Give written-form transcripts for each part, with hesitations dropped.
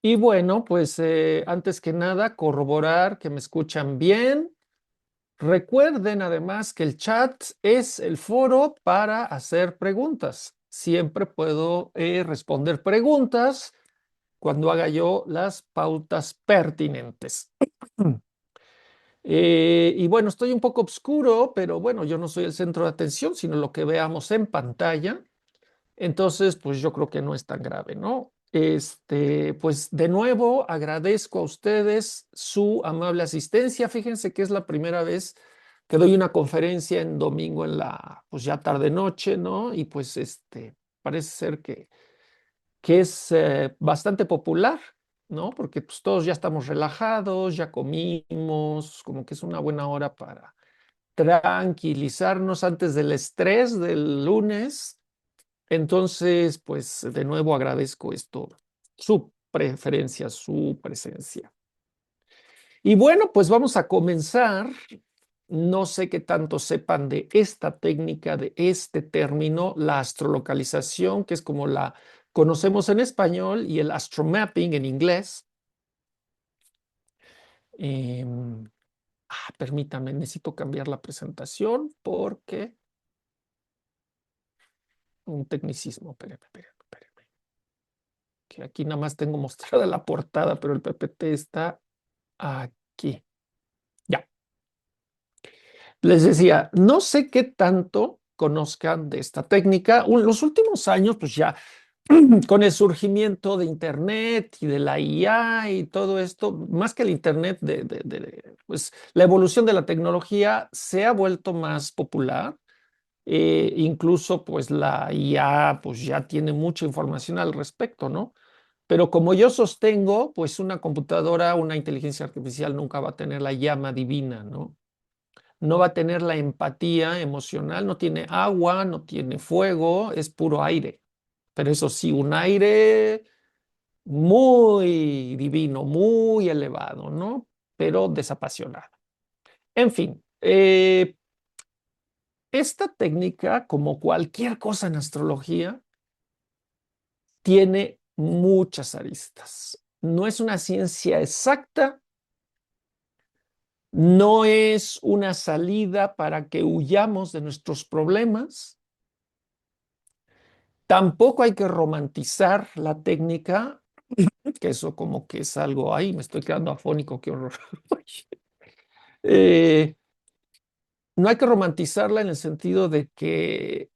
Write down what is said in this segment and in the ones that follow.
Y bueno, pues antes que nada, corroborar que me escuchan bien. Recuerden además que el chat es el foro para hacer preguntas. Siempre puedo responder preguntas cuando haga yo las pautas pertinentes. Y bueno, estoy un poco oscuro, pero bueno, yo no soy el centro de atención, sino lo que veamos en pantalla. Entonces, pues yo creo que no es tan grave, ¿no? Pues de nuevo agradezco a ustedes su amable asistencia. Fíjense que es la primera vez que doy una conferencia en domingo en la, pues ya tarde noche, ¿no? Y pues parece ser que es bastante popular, ¿no? Porque pues todos ya estamos relajados, ya comimos, como que es una buena hora para tranquilizarnos antes del estrés del lunes. Entonces, pues de nuevo agradezco esto, su preferencia, su presencia. Y bueno, pues vamos a comenzar. No sé qué tanto sepan de esta técnica, de este término, la astrolocalización, que es como la conocemos en español, y el astromapping en inglés. Em, Permítanme, necesito cambiar la presentación porque un tecnicismo. Espérenme. Que aquí nada más tengo mostrada la portada, pero el PPT está aquí. Ya. Les decía, no sé qué tanto conozcan de esta técnica. Los últimos años, pues ya con el surgimiento de Internet y de la IA y todo esto, más que el Internet, pues la evolución de la tecnología se ha vuelto más popular. Incluso pues la IA pues ya tiene mucha información al respecto, ¿no? Pero como yo sostengo, pues una computadora, una inteligencia artificial nunca va a tener la llama divina, ¿no? No va a tener la empatía emocional, no tiene agua, no tiene fuego, es puro aire. Pero eso sí, un aire muy divino, muy elevado, ¿no? Pero desapasionado. En fin, esta técnica, como cualquier cosa en astrología, tiene muchas aristas. No es una ciencia exacta, no es una salida para que huyamos de nuestros problemas. Tampoco hay que romantizar la técnica, que eso como que es algo, ay, me estoy quedando afónico, qué horror. Eh, no hay que romantizarla en el sentido de que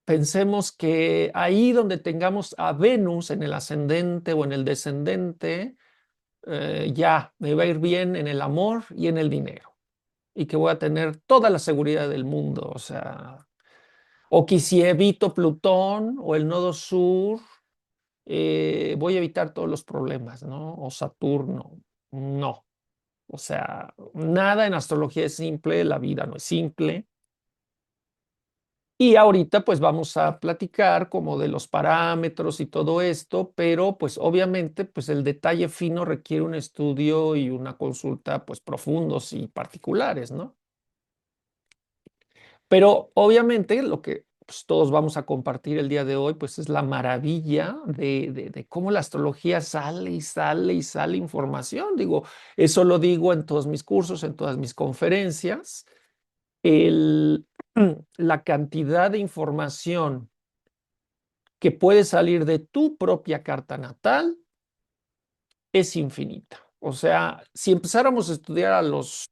pensemos que ahí donde tengamos a Venus en el ascendente o en el descendente, ya me va a ir bien en el amor y en el dinero y que voy a tener toda la seguridad del mundo, o sea, o que si evito Plutón o el nodo sur, voy a evitar todos los problemas, ¿no? O Saturno, no. O sea, nada en astrología es simple, la vida no es simple. Y ahorita pues vamos a platicar como de los parámetros y todo esto, pero pues obviamente pues el detalle fino requiere un estudio y una consulta pues profundos y particulares, ¿no? Pero obviamente lo que pues, todos vamos a compartir el día de hoy pues es la maravilla de cómo la astrología sale y sale y sale información. Digo, eso lo digo en todos mis cursos, en todas mis conferencias. El, la cantidad de información que puede salir de tu propia carta natal es infinita. O sea, si empezáramos a estudiar a los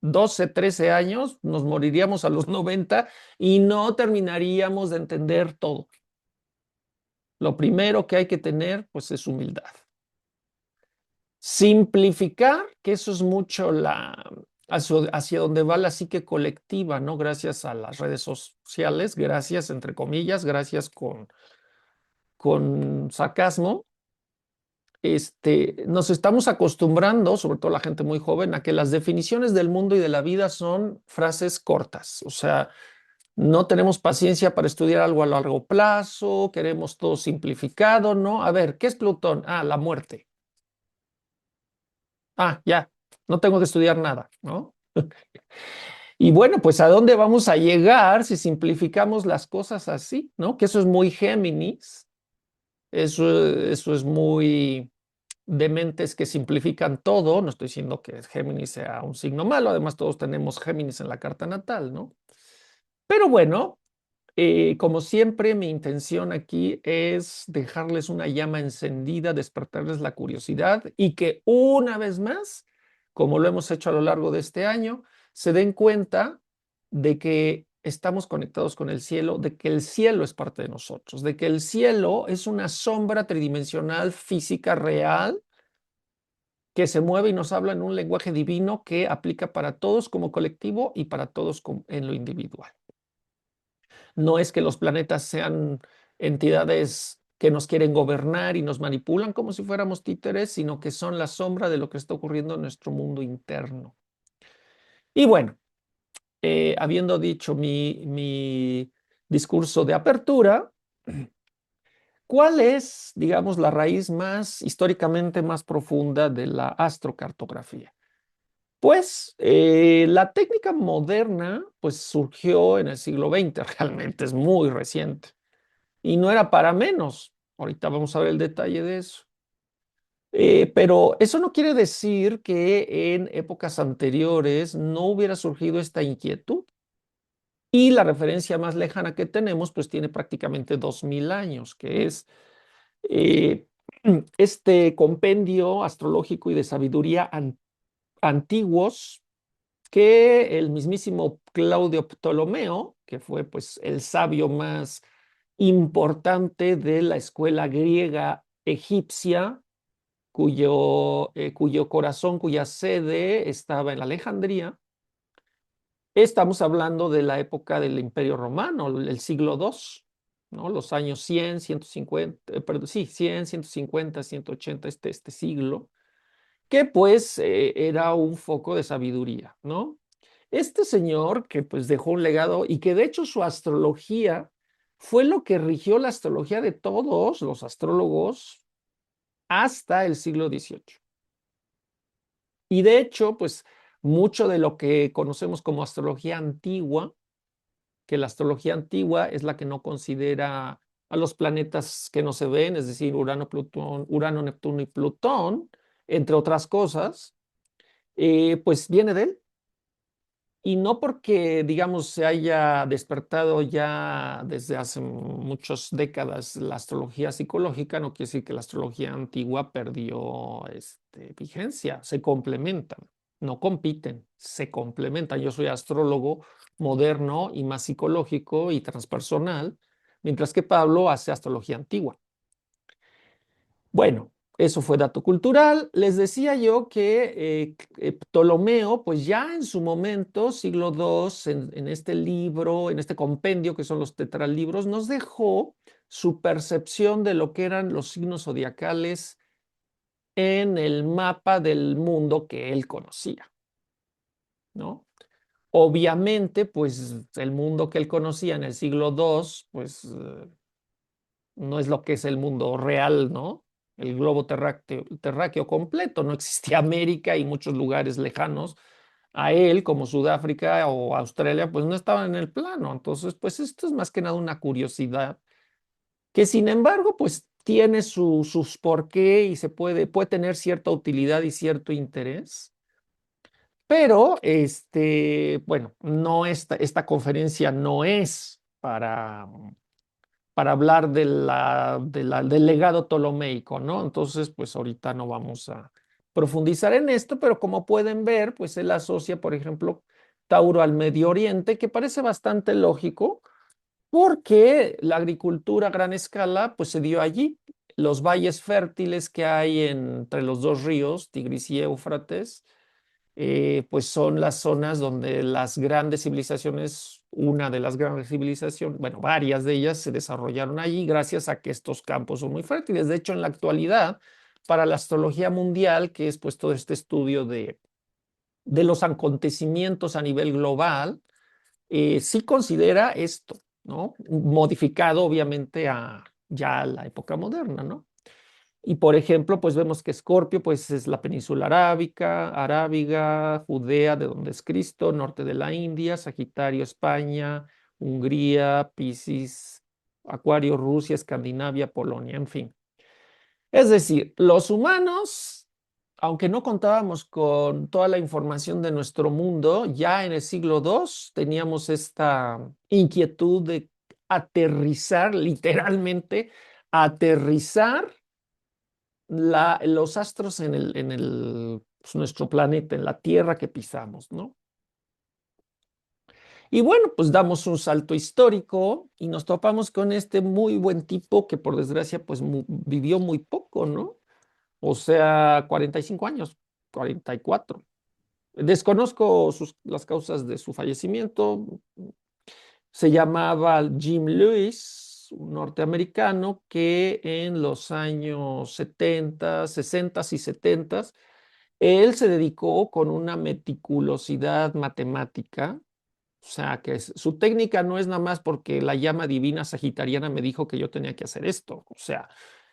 12, 13 años, nos moriríamos a los 90 y no terminaríamos de entender todo. Lo primero que hay que tener, pues, es humildad. Simplificar, que eso es mucho hacia donde va la psique colectiva, ¿no? Gracias a las redes sociales, gracias, entre comillas, gracias con sarcasmo. Nos estamos acostumbrando, sobre todo la gente muy joven, a que las definiciones del mundo y de la vida son frases cortas. O sea, no tenemos paciencia para estudiar algo a largo plazo, queremos todo simplificado, ¿no? A ver, ¿qué es Plutón? Ah, la muerte. Ah, ya, no tengo que estudiar nada, ¿no? Y bueno, pues ¿a dónde vamos a llegar si simplificamos las cosas así, ¿no? Que eso es muy Géminis. Eso es muy de mentes que simplifican todo. No estoy diciendo que Géminis sea un signo malo, además todos tenemos Géminis en la carta natal, ¿no? Pero bueno, como siempre, mi intención aquí es dejarles una llama encendida, despertarles la curiosidad y que una vez más, como lo hemos hecho a lo largo de este año, se den cuenta de que estamos conectados con el cielo, de que el cielo es parte de nosotros, de que el cielo es una sombra tridimensional física real que se mueve y nos habla en un lenguaje divino que aplica para todos como colectivo y para todos en lo individual. No es que los planetas sean entidades que nos quieren gobernar y nos manipulan como si fuéramos títeres, sino que son la sombra de lo que está ocurriendo en nuestro mundo interno. Y bueno, habiendo dicho mi discurso de apertura, ¿cuál es, digamos, la raíz más históricamente más profunda de la astrocartografía? Pues la técnica moderna pues surgió en el siglo XX, realmente es muy reciente. Y no era para menos. Ahorita vamos a ver el detalle de eso. Pero eso no quiere decir que en épocas anteriores no hubiera surgido esta inquietud. Y la referencia más lejana que tenemos, pues tiene prácticamente 2000 años, que es eh, este compendio astrológico y de sabiduría antiguos que el mismísimo Claudio Ptolomeo, que fue pues el sabio más importante de la escuela griega egipcia, cuyo corazón, cuya sede estaba en Alejandría. Estamos hablando de la época del Imperio Romano, el siglo II, ¿no? Los años 100, 150, perdón, sí, 100, 150, 180, este siglo, que pues era un foco de sabiduría, ¿no? Este señor que pues dejó un legado y que de hecho su astrología fue lo que rigió la astrología de todos los astrólogos hasta el siglo XVIII. Y de hecho, pues mucho de lo que conocemos como astrología antigua, que la astrología antigua es la que no considera a los planetas que no se ven, es decir, Urano, Plutón, Urano, Neptuno y Plutón, entre otras cosas, pues viene de él. Y no porque, digamos, se haya despertado ya desde hace muchas décadas la astrología psicológica, no quiere decir que la astrología antigua perdió vigencia, se complementan, no compiten, se complementan. Yo soy astrólogo moderno y más psicológico y transpersonal, mientras que Pablo hace astrología antigua. Bueno, eso fue dato cultural. Les decía yo que Ptolomeo, pues ya en su momento, siglo II, en este libro, en este compendio que son los tetralibros, nos dejó su percepción de lo que eran los signos zodiacales en el mapa del mundo que él conocía, ¿no? Obviamente, pues el mundo que él conocía en el siglo II, pues no es lo que es el mundo real, ¿no? El globo terráqueo completo. No existía América y muchos lugares lejanos a él, como Sudáfrica o Australia, pues no estaban en el plano. Entonces, pues esto es más que nada una curiosidad que sin embargo, pues tiene sus por qué y puede tener cierta utilidad y cierto interés. Pero, bueno, no esta conferencia no es para hablar del legado ptolomeico, ¿no? Entonces, pues ahorita no vamos a profundizar en esto, pero como pueden ver, pues él asocia, por ejemplo, Tauro al Medio Oriente, que parece bastante lógico, porque la agricultura a gran escala, pues se dio allí. Los valles fértiles que hay entre los dos ríos, Tigris y Éufrates, pues son las zonas donde las grandes civilizaciones, una de las grandes civilizaciones, bueno, varias de ellas se desarrollaron allí gracias a que estos campos son muy fértiles. De hecho, en la actualidad, para la astrología mundial, que es pues todo este estudio de los acontecimientos a nivel global, sí considera esto, ¿no? Modificado obviamente a ya la época moderna, ¿no? Y por ejemplo, pues vemos que Escorpio, pues es la península arábiga, Judea, de donde es Cristo, norte de la India, Sagitario, España, Hungría, Piscis, Acuario, Rusia, Escandinavia, Polonia, en fin. Es decir, los humanos, aunque no contábamos con toda la información de nuestro mundo, ya en el siglo II teníamos esta inquietud de aterrizar, literalmente, aterrizar los astros pues, nuestro planeta, en la Tierra que pisamos, ¿no? Y bueno, pues damos un salto histórico y nos topamos con este muy buen tipo que por desgracia pues vivió muy poco, ¿no? O sea, 45 años, 44. Desconozco las causas de su fallecimiento. Se llamaba Jim Lewis, un norteamericano que en los años 70, 60 y 70, él se dedicó con una meticulosidad matemática. O sea, que su técnica no es nada más porque la llama divina sagitariana me dijo que yo tenía que hacer esto. O sea,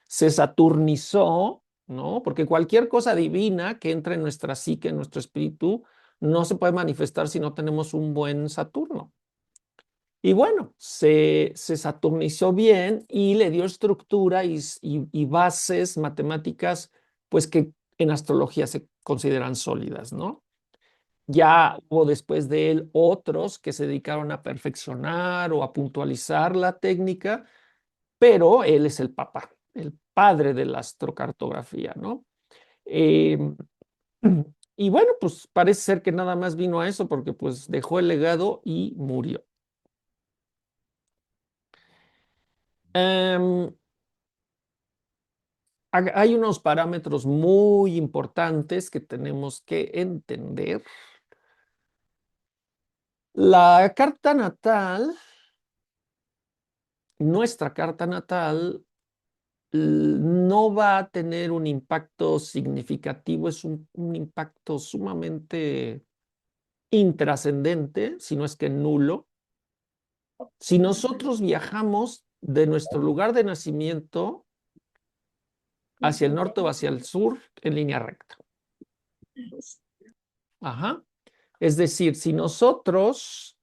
se saturnizó, ¿no? Porque cualquier cosa divina que entra en nuestra psique, en nuestro espíritu, no se puede manifestar si no tenemos un buen Saturno. Y bueno, se saturnizó bien y le dio estructura y bases matemáticas, pues que en astrología se consideran sólidas, ¿no? Ya hubo después de él otros que se dedicaron a perfeccionar o a puntualizar la técnica, pero él es el papá, el padre de la astrocartografía, ¿no? Eh, y bueno, pues parece ser que nada más vino a eso porque pues dejó el legado y murió. Em, Hay unos parámetros muy importantes que tenemos que entender. La carta natal, nuestra carta natal, no va a tener un impacto significativo, es un impacto sumamente intrascendente, si no es que nulo. Si nosotros viajamos de nuestro lugar de nacimiento hacia el norte o hacia el sur en línea recta. Ajá. Es decir, si nosotros,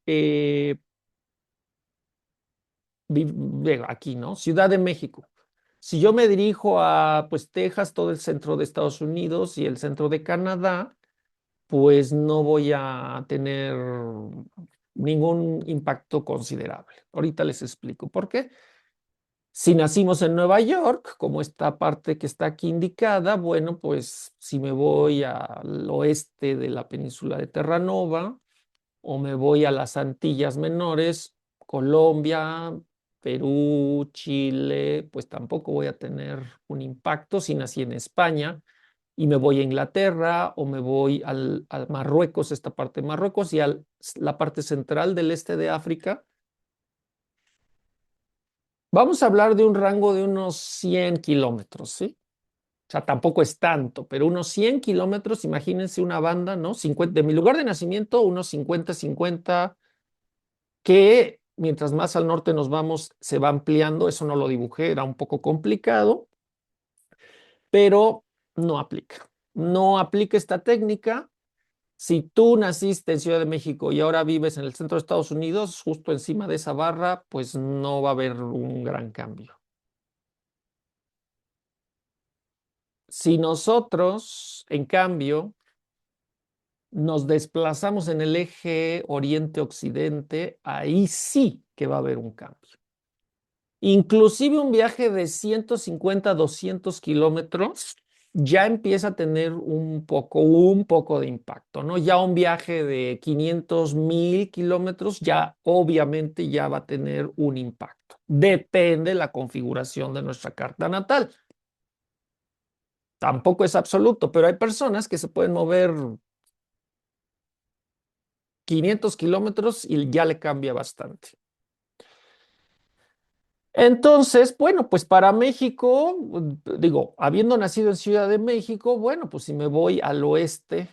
aquí, ¿no? Ciudad de México. Si yo me dirijo a, pues, Texas, todo el centro de Estados Unidos y el centro de Canadá, pues no voy a tener ningún impacto considerable. Ahorita les explico por qué. Si nacimos en Nueva York, como esta parte que está aquí indicada, bueno, pues si me voy al oeste de la península de Terranova o me voy a las Antillas Menores, Colombia, Perú, Chile, pues tampoco voy a tener un impacto. Si nací en España y me voy a Inglaterra o me voy a Marruecos, esta parte de Marruecos y a la parte central del este de África, vamos a hablar de un rango de unos 100 kilómetros, ¿sí? O sea, tampoco es tanto, pero unos 100 kilómetros, imagínense una banda, ¿no? 50, de mi lugar de nacimiento, unos 50, que mientras más al norte nos vamos, se va ampliando. Eso no lo dibujé, era un poco complicado, pero no aplica. No aplica esta técnica. Si tú naciste en Ciudad de México y ahora vives en el centro de Estados Unidos, justo encima de esa barra, pues no va a haber un gran cambio. Si nosotros, en cambio, nos desplazamos en el eje oriente-occidente, ahí sí que va a haber un cambio. Inclusive un viaje de 150, 200 kilómetros ya empieza a tener un poco de impacto, ¿no? Ya un viaje de 500, 1000 kilómetros ya obviamente ya va a tener un impacto. Depende de la configuración de nuestra carta natal. Tampoco es absoluto, pero hay personas que se pueden mover 500 kilómetros y ya le cambia bastante. Entonces, bueno, pues para México, digo, habiendo nacido en Ciudad de México, bueno, pues si me voy al oeste,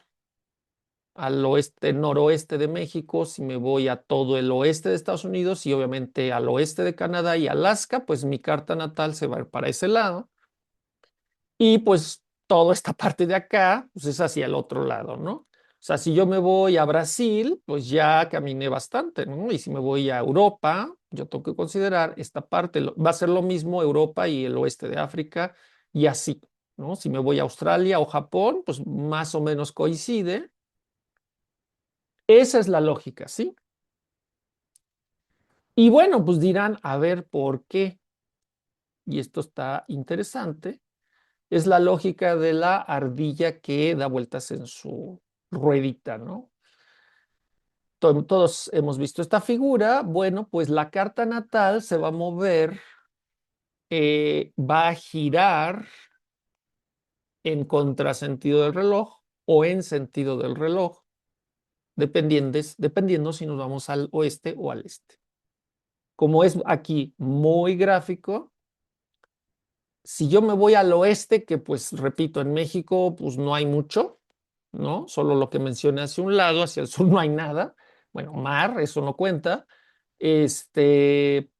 noroeste de México, si me voy a todo el oeste de Estados Unidos y obviamente al oeste de Canadá y Alaska, pues mi carta natal se va a ir para ese lado. Y pues toda esta parte de acá, pues es hacia el otro lado, ¿no? O sea, si yo me voy a Brasil, pues ya caminé bastante, ¿no? Y si me voy a Europa, yo tengo que considerar esta parte, va a ser lo mismo Europa y el oeste de África y así, ¿no? Si me voy a Australia o Japón, pues más o menos coincide. Esa es la lógica, ¿sí? Y bueno, pues dirán, a ver, ¿por qué? Y esto está interesante. Es la lógica de la ardilla que da vueltas en su ruedita, ¿no? Todos hemos visto esta figura. Bueno, pues la carta natal se va a mover, va a girar en contrasentido del reloj o en sentido del reloj, dependiendo si nos vamos al oeste o al este. Como es aquí muy gráfico, si yo me voy al oeste, que pues repito, en México pues no hay mucho, ¿no? Solo lo que mencioné hacia un lado, hacia el sur no hay nada. Bueno, mar, eso no cuenta. Este,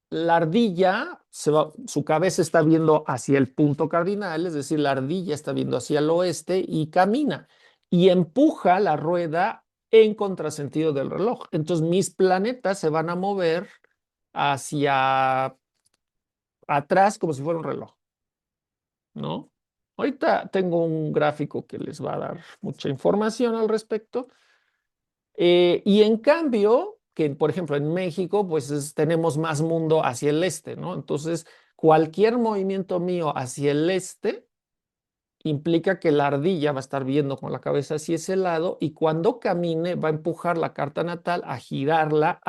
la ardilla, su cabeza está viendo hacia el punto cardinal, es decir, la ardilla está viendo hacia el oeste y camina y empuja la rueda en contrasentido del reloj. Entonces mis planetas se van a mover hacia atrás como si fuera un reloj, ¿no? Ahorita tengo un gráfico que les va a dar mucha información al respecto. Y en cambio, que por ejemplo en México, pues tenemos más mundo hacia el este, ¿no? Entonces, cualquier movimiento mío hacia el este implica que la ardilla va a estar viendo con la cabeza hacia ese lado y cuando camine va a empujar la carta natal a girarla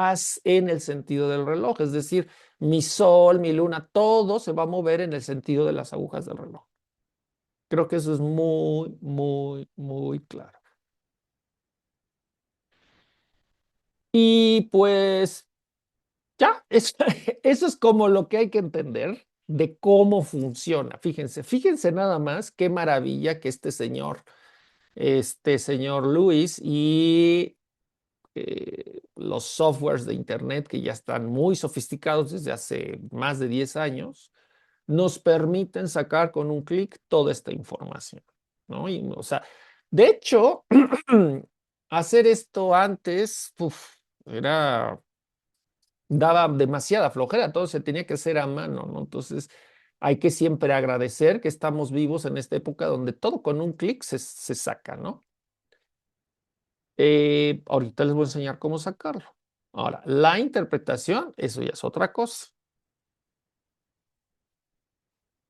en el sentido del reloj. Es decir, mi sol, mi luna, todo se va a mover en el sentido de las agujas del reloj. Creo que eso es muy, muy, muy claro. Y pues ya, eso es como lo que hay que entender de cómo funciona. Fíjense nada más qué maravilla que este señor Luis y los softwares de Internet que ya están muy sofisticados desde hace más de 10 años, nos permiten sacar con un clic toda esta información, ¿no? Y, o sea, de hecho, hacer esto antes, daba demasiada flojera, todo se tenía que hacer a mano, ¿no? Entonces, hay que siempre agradecer que estamos vivos en esta época donde todo con un clic se saca, ¿no? Ahorita les voy a enseñar cómo sacarlo. Ahora, la interpretación, eso ya es otra cosa.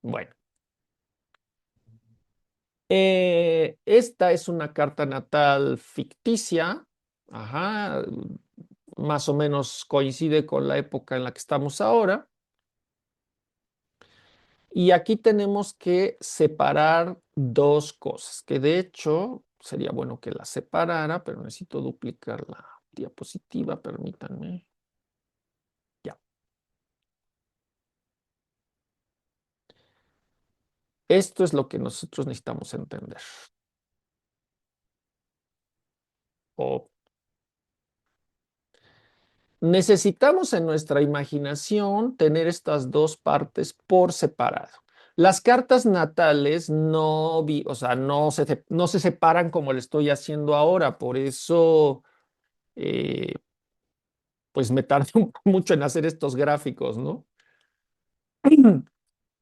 Bueno, esta es una carta natal ficticia, ajá, más o menos coincide con la época en la que estamos ahora. Y aquí tenemos que separar dos cosas, que de hecho sería bueno que las separara, pero necesito duplicar la diapositiva, permítanme. Ya. Esto es lo que nosotros necesitamos entender. O necesitamos en nuestra imaginación tener estas dos partes por separado. Las cartas natales o sea, no se separan como lo estoy haciendo ahora, por eso eh, pues me tardé mucho en hacer estos gráficos, ¿no?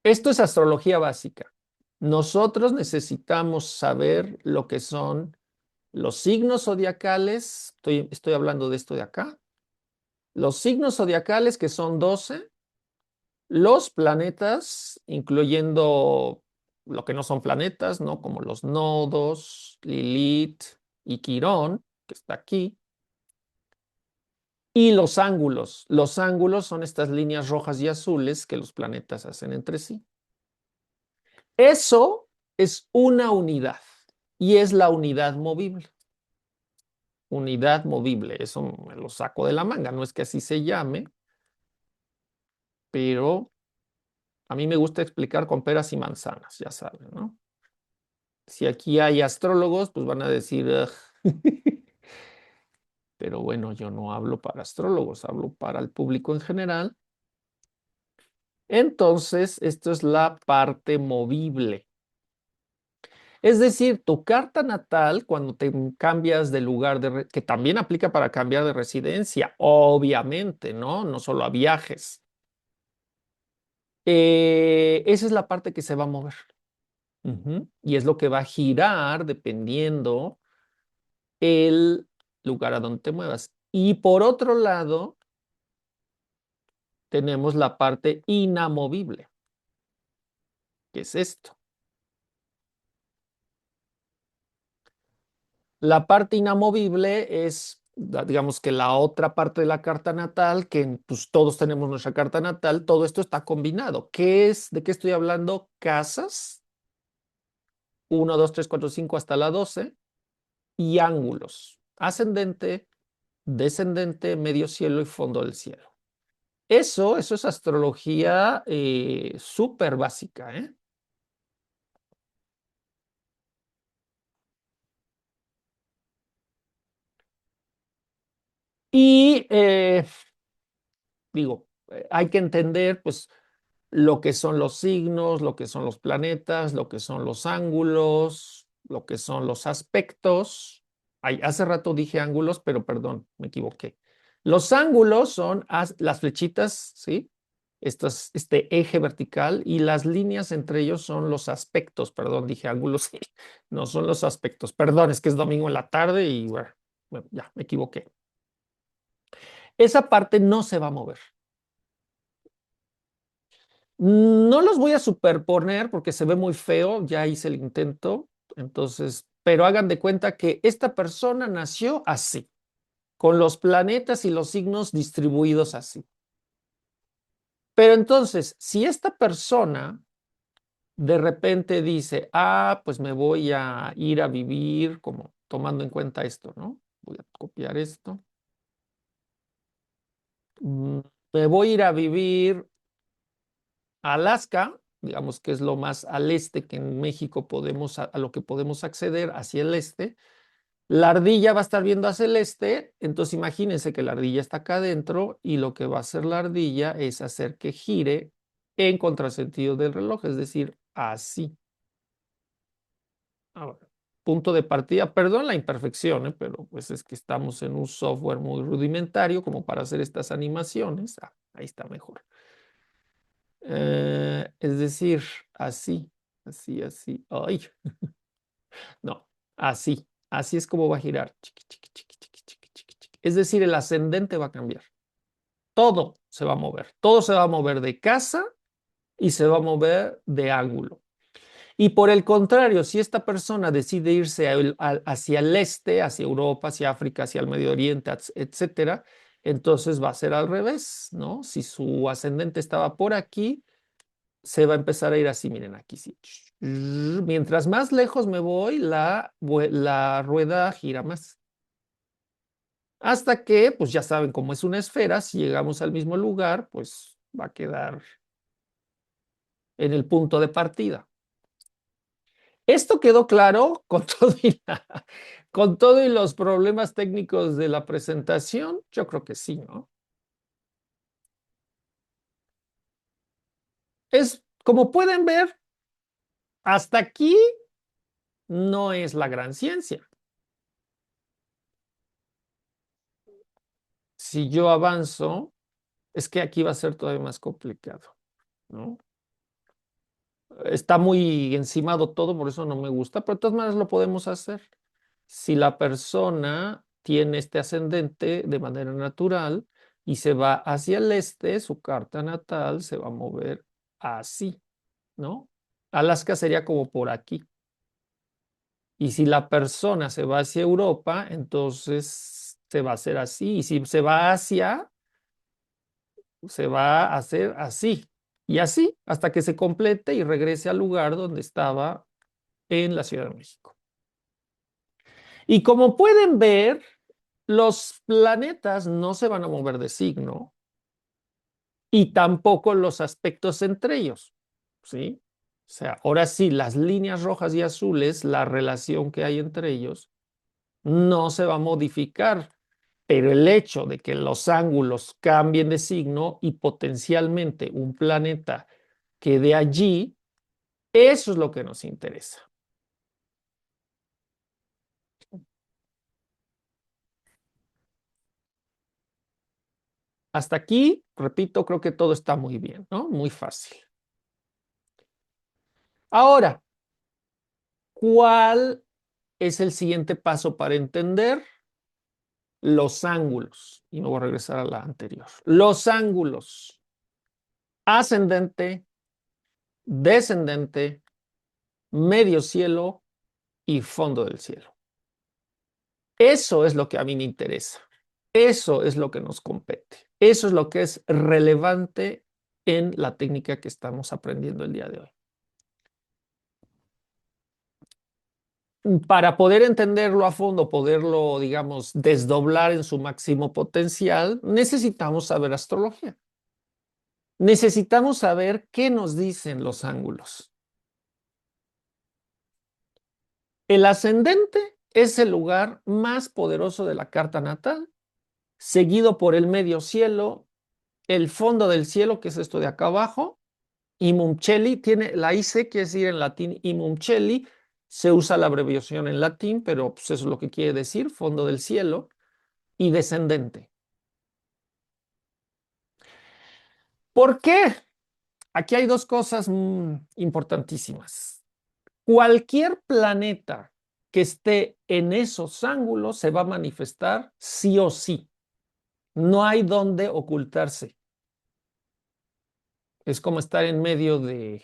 Esto es astrología básica. Nosotros necesitamos saber lo que son los signos zodiacales, estoy hablando de esto de acá, los signos zodiacales que son 12, los planetas, incluyendo lo que no son planetas, ¿no? Como los nodos, Lilith y Quirón, que está aquí, y los ángulos. Los ángulos son estas líneas rojas y azules que los planetas hacen entre sí. Eso es una unidad y es la unidad movible. Unidad movible, eso me lo saco de la manga, no es que así se llame, pero a mí me gusta explicar con peras y manzanas, ya saben, ¿no? Si aquí hay astrólogos, pues van a decir, "Ugh". Pero bueno, yo no hablo para astrólogos, hablo para el público en general. Entonces, esto es la parte movible. Es decir, tu carta natal, cuando te cambias de lugar, que también aplica para cambiar de residencia, obviamente, ¿no? No solo a viajes. Esa es la parte que se va a mover. Ujú. Y es lo que va a girar dependiendo el lugar a donde te muevas. Y por otro lado, tenemos la parte inamovible, que es esto. La parte inamovible es, digamos que la otra parte de la carta natal, que pues todos tenemos nuestra carta natal, todo esto está combinado. ¿Qué es? ¿De qué estoy hablando? Casas, 1, 2, 3, 4, 5 hasta la 12 y ángulos, ascendente, descendente, medio cielo y fondo del cielo. Eso es astrología súper básica, ¿eh? Y digo, hay que entender, pues, lo que son los signos, lo que son los planetas, lo que son los ángulos, lo que son los aspectos. Ay, hace rato dije ángulos, pero perdón, me equivoqué. Los ángulos son las flechitas, ¿sí? Este eje vertical y las líneas entre ellos son los aspectos, perdón, dije ángulos, no son los aspectos, perdón, es que es domingo en la tarde y bueno, ya me equivoqué. Esa parte no se va a mover. No los voy a superponer porque se ve muy feo, ya hice el intento, entonces, pero hagan de cuenta que esta persona nació así, con los planetas y los signos distribuidos así. Pero entonces, si esta persona de repente dice, pues me voy a ir a vivir, como tomando en cuenta esto, ¿no? Voy a copiar esto. Mm, Me voy a ir a vivir a Alaska, digamos que es lo más al este que en México podemos, a lo que podemos acceder hacia el este. La ardilla va a estar viendo hacia el este, entonces imagínense que la ardilla está acá adentro y lo que va a hacer la ardilla es hacer que gire en contrasentido del reloj, es decir, así. Ahora, punto de partida, perdón la imperfección, pero pues es que estamos en un software muy rudimentario como para hacer estas animaciones. Ahí está mejor. Es decir, así, así, así. Ay, no, así. Así es como va a girar. Chiqui, chiqui, chiqui, chiqui, chiqui, chiqui, chiqui. Es decir, el ascendente va a cambiar. Todo se va a mover. Todo se va a mover de casa y se va a mover de ángulo. Y por el contrario, si esta persona decide irse hacia el este, hacia Europa, hacia África, hacia el Medio Oriente, etcétera, entonces va a ser al revés, ¿no? Si su ascendente estaba por aquí, se va a empezar a ir así, miren, aquí sí. Mientras más lejos me voy, la rueda gira más. Hasta que, pues ya saben, como es una esfera, si llegamos al mismo lugar, pues va a quedar en el punto de partida. Esto quedó claro con con todo y los problemas técnicos de la presentación. Yo creo que sí, ¿no? Como pueden ver, hasta aquí no es la gran ciencia. Si yo avanzo, es que aquí va a ser todavía más complicado, ¿no? Está muy encimado todo, por eso no me gusta, pero de todas maneras lo podemos hacer. Si la persona tiene este ascendente de manera natural y se va hacia el este, su carta natal se va a mover así, ¿no? Alaska sería como por aquí. Y si la persona se va hacia Europa, entonces se va a hacer así. Y si se va hacia, se va a hacer así. Y así hasta que se complete y regrese al lugar donde estaba en la Ciudad de México. Y como pueden ver, los planetas no se van a mover de signo y tampoco los aspectos entre ellos, ¿sí? O sea, ahora sí, las líneas rojas y azules, la relación que hay entre ellos, no se va a modificar, pero el hecho de que los ángulos cambien de signo y potencialmente un planeta quede allí, eso es lo que nos interesa. Hasta aquí, repito, creo que todo está muy bien, ¿no? Muy fácil. Ahora, ¿cuál es el siguiente paso para entender los ángulos? Y me voy a regresar a la anterior. Los ángulos ascendente, descendente, medio cielo y fondo del cielo. Eso es lo que a mí me interesa. Eso es lo que nos compete. Eso es lo que es relevante en la técnica que estamos aprendiendo el día de hoy. Para poder entenderlo a fondo, poderlo, digamos, desdoblar en su máximo potencial, necesitamos saber astrología. Necesitamos saber qué nos dicen los ángulos. El ascendente es el lugar más poderoso de la carta natal, seguido por el medio cielo, el fondo del cielo, que es esto de acá abajo, y Mumcelli, tiene la IC, quiere decir en latín, y Mumcelli, se usa la abreviación en latín, pero pues, eso es lo que quiere decir, fondo del cielo, y descendente. ¿Por qué? Aquí hay dos cosas importantísimas. Cualquier planeta que esté en esos ángulos se va a manifestar sí o sí. No hay dónde ocultarse. Es como estar en medio de,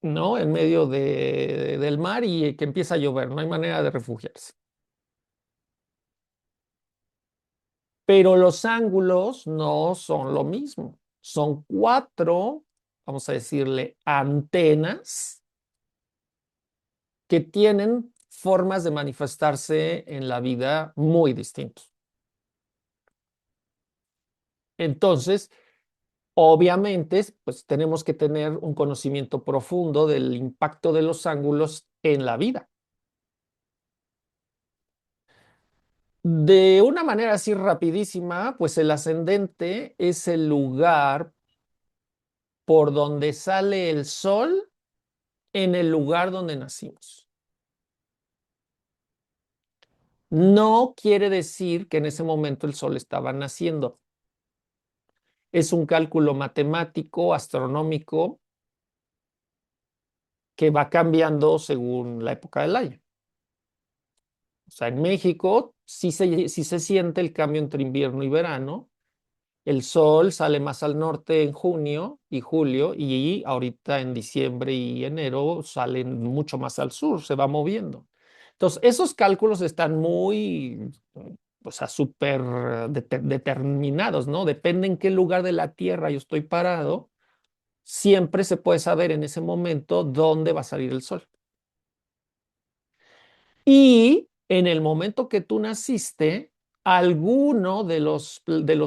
¿no? En medio del mar y que empieza a llover. No hay manera de refugiarse. Pero los ángulos no son lo mismo. Son cuatro, vamos a decirle, antenas que tienen formas de manifestarse en la vida muy distintos. Entonces, obviamente, pues tenemos que tener un conocimiento profundo del impacto de los ángulos en la vida. De una manera así rapidísima, pues el ascendente es el lugar por donde sale el sol en el lugar donde nacimos. No quiere decir que en ese momento el sol estaba naciendo. Es un cálculo matemático, astronómico, que va cambiando según la época del año. O sea, en México sí se siente el cambio entre invierno y verano. El sol sale más al norte en junio y julio y ahorita en diciembre y enero salen mucho más al sur, se va moviendo. Entonces, esos cálculos están muy, o sea, súper determinados, ¿no? Depende en qué lugar de la Tierra yo estoy parado, siempre se puede saber en ese momento dónde va a salir el sol. Y en el momento que tú naciste, alguno de los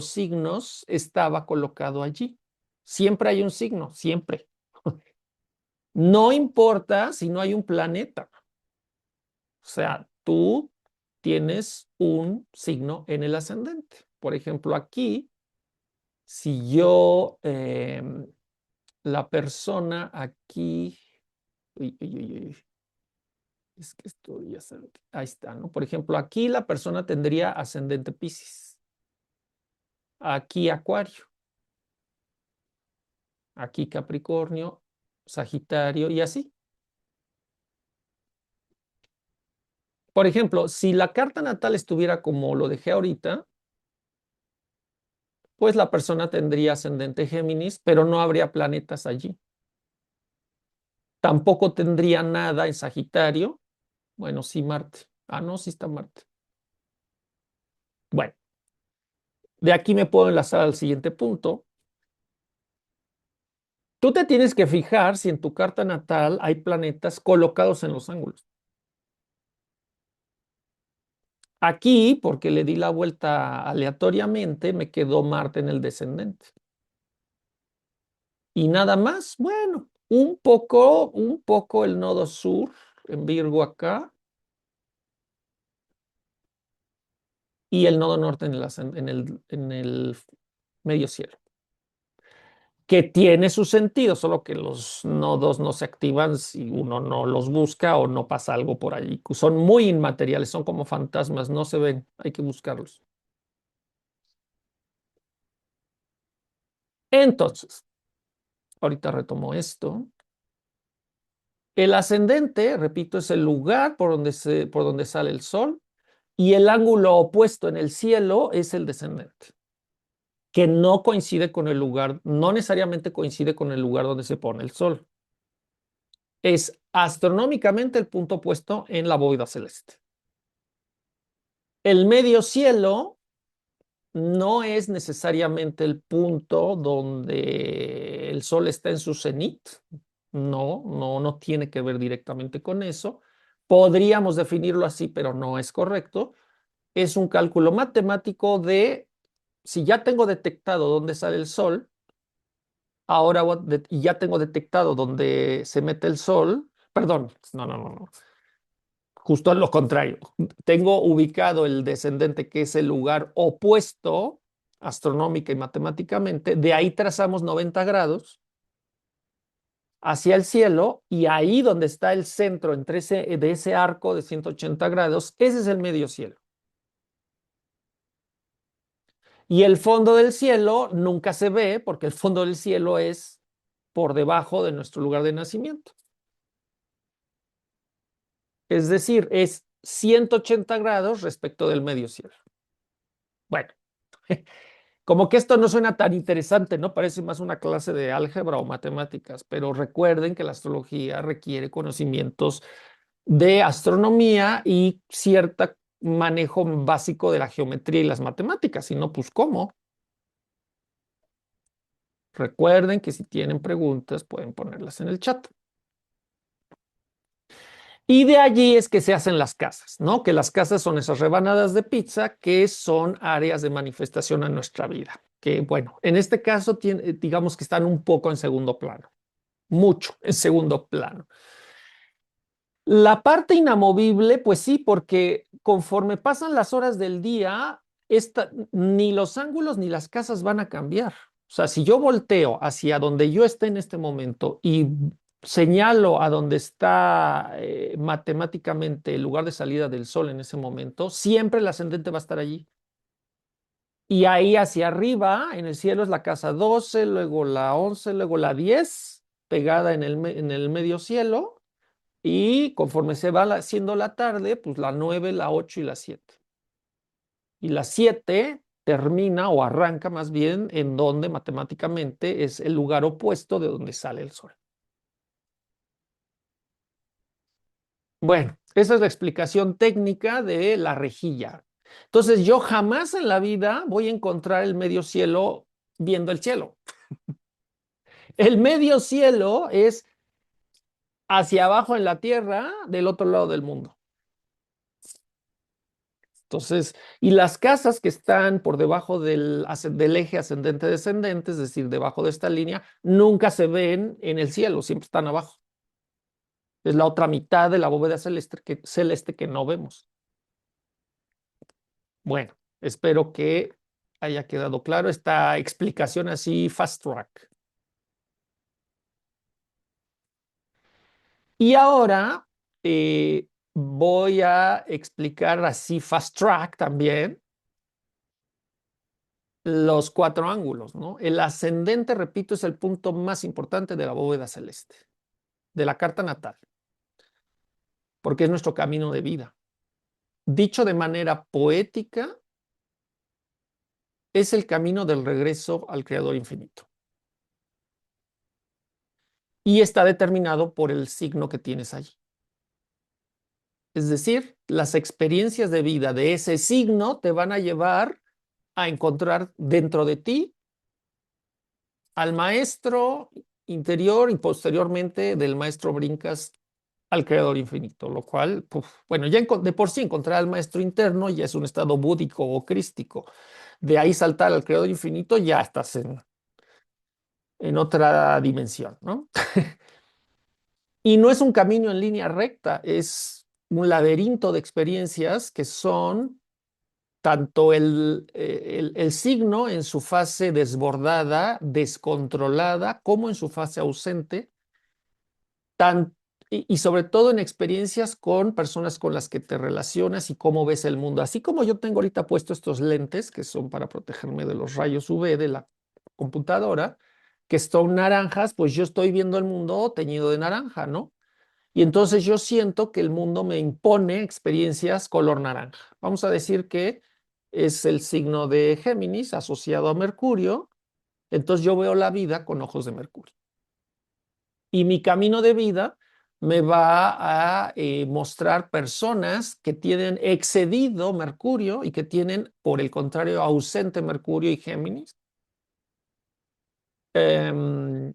signos estaba colocado allí. Siempre hay un signo, siempre. No importa si no hay un planeta. O sea, tú tienes un signo en el ascendente. Por ejemplo, aquí, si yo, la persona aquí, uy, uy, uy, uy, es que esto ya sabe, ahí está, ¿no? Por ejemplo, aquí la persona tendría ascendente Piscis, aquí Acuario, aquí Capricornio, Sagitario y así. Por ejemplo, si la carta natal estuviera como lo dejé ahorita, pues la persona tendría ascendente Géminis, pero no habría planetas allí. Tampoco tendría nada en Sagitario. Bueno, sí, Marte. Ah, no, sí está Marte. Bueno, de aquí me puedo enlazar al siguiente punto. Tú te tienes que fijar si en tu carta natal hay planetas colocados en los ángulos. Aquí, porque le di la vuelta aleatoriamente, me quedó Marte en el descendente. Y nada más, bueno, un poco el nodo sur en Virgo acá y el nodo norte en el medio cielo. Que tiene su sentido, solo que los nodos no se activan si uno no los busca o no pasa algo por allí. Son muy inmateriales, son como fantasmas, no se ven, hay que buscarlos. Entonces, ahorita retomo esto. El ascendente, repito, es el lugar por donde sale el sol y el ángulo opuesto en el cielo es el descendente, que no coincide con el lugar, no necesariamente coincide con el lugar donde se pone el sol. Es astronómicamente el punto opuesto en la bóveda celeste. El medio cielo no es necesariamente el punto donde el sol está en su cenit. No, no, no tiene que ver directamente con eso. Podríamos definirlo así, pero no es correcto. Es un cálculo matemático de si ya tengo detectado dónde sale el sol, ahora y ya tengo detectado dónde se mete el sol, perdón, no, justo a lo contrario. Tengo ubicado el descendente, que es el lugar opuesto astronómica y matemáticamente, de ahí trazamos 90 grados hacia el cielo y ahí donde está el centro de ese arco de 180 grados, ese es el medio cielo. Y el fondo del cielo nunca se ve porque el fondo del cielo es por debajo de nuestro lugar de nacimiento. Es decir, es 180 grados respecto del medio cielo. Bueno, como que esto no suena tan interesante, ¿no? Parece más una clase de álgebra o matemáticas, pero recuerden que la astrología requiere conocimientos de astronomía y cierto manejo básico de la geometría y las matemáticas, si no, pues ¿cómo? Recuerden que si tienen preguntas pueden ponerlas en el chat. Y de allí es que se hacen las casas, ¿no? Que las casas son esas rebanadas de pizza que son áreas de manifestación en nuestra vida. Que bueno, en este caso digamos que están un poco en segundo plano, mucho en segundo plano. La parte inamovible, pues sí, porque conforme pasan las horas del día, ni los ángulos ni las casas van a cambiar. O sea, si yo volteo hacia donde yo esté en este momento y señalo a donde está matemáticamente el lugar de salida del sol en ese momento, siempre el ascendente va a estar allí. Y ahí hacia arriba, en el cielo, es la casa 12, luego la 11, luego la 10, pegada en el medio cielo. Y conforme se va haciendo la tarde, pues la 9, la 8 y la 7. Y la 7 termina o arranca más bien en donde matemáticamente es el lugar opuesto de donde sale el sol. Bueno, esa es la explicación técnica de la rejilla. Entonces, yo jamás en la vida voy a encontrar el medio cielo viendo el cielo. El medio cielo es hacia abajo en la tierra del otro lado del mundo. Entonces, y las casas que están por debajo del eje ascendente-descendente, es decir, debajo de esta línea, nunca se ven en el cielo, siempre están abajo. Es la otra mitad de la bóveda celeste que no vemos. Bueno, espero que haya quedado claro esta explicación así fast track. Y ahora voy a explicar así fast track también los cuatro ángulos, ¿no? El ascendente, repito, es el punto más importante de la bóveda celeste, de la carta natal, porque es nuestro camino de vida. Dicho de manera poética, es el camino del regreso al Creador infinito. Y está determinado por el signo que tienes allí. Es decir, las experiencias de vida de ese signo te van a llevar a encontrar dentro de ti al maestro interior y posteriormente del maestro brincas al creador infinito, lo cual, bueno, ya de por sí encontrar al maestro interno ya es un estado búdico o crístico. De ahí saltar al creador infinito ya estás en otra dimensión, ¿no? Y no es un camino en línea recta, es un laberinto de experiencias que son tanto el signo en su fase desbordada, descontrolada, como en su fase ausente, tan, y sobre todo en experiencias con personas con las que te relacionas y cómo ves el mundo. Así como yo tengo ahorita puesto estos lentes que son para protegerme de los rayos UV de la computadora, que son naranjas, pues yo estoy viendo el mundo teñido de naranja, ¿no? Y entonces yo siento que el mundo me impone experiencias color naranja. Vamos a decir que es el signo de Géminis asociado a Mercurio. Entonces yo veo la vida con ojos de Mercurio. Y mi camino de vida me va a mostrar personas que tienen excedido Mercurio y que tienen, por el contrario, ausente Mercurio y Géminis. Em,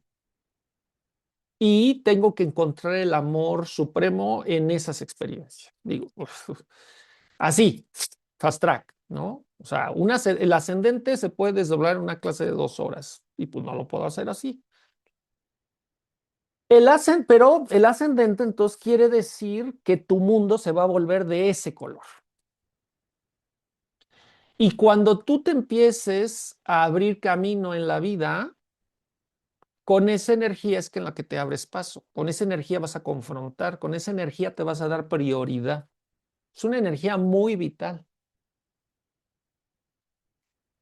y tengo que encontrar el amor supremo en esas experiencias. Digo, así, fast track, ¿no? O sea, el ascendente se puede desdoblar en una clase de 2 horas y pues no lo puedo hacer así. Pero el ascendente entonces quiere decir que tu mundo se va a volver de ese color. Y cuando tú te empieces a abrir camino en la vida, con esa energía es que en la que te abres paso. Con esa energía vas a confrontar, con esa energía te vas a dar prioridad. Es una energía muy vital.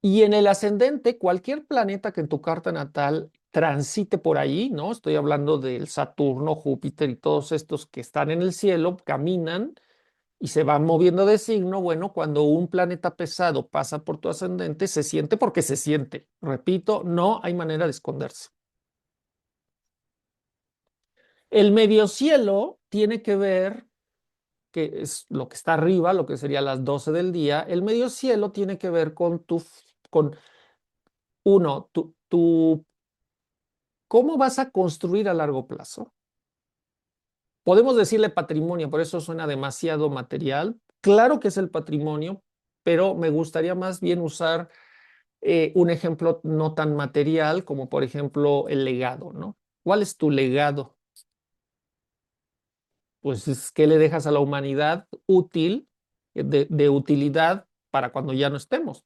Y en el ascendente, cualquier planeta que en tu carta natal transite por ahí, ¿no? Estoy hablando del Saturno, Júpiter y todos estos que están en el cielo, caminan y se van moviendo de signo. Bueno, cuando un planeta pesado pasa por tu ascendente, se siente porque se siente. Repito, no hay manera de esconderse. El medio cielo tiene que ver, que es lo que está arriba, lo que sería las 12 del día. El medio cielo tiene que ver con uno, ¿cómo vas a construir a largo plazo? Podemos decirle patrimonio, por eso suena demasiado material. Claro que es el patrimonio, pero me gustaría más bien usar un ejemplo no tan material como por ejemplo el legado, ¿no? ¿Cuál es tu legado? Pues es que le dejas a la humanidad útil, de utilidad para cuando ya no estemos.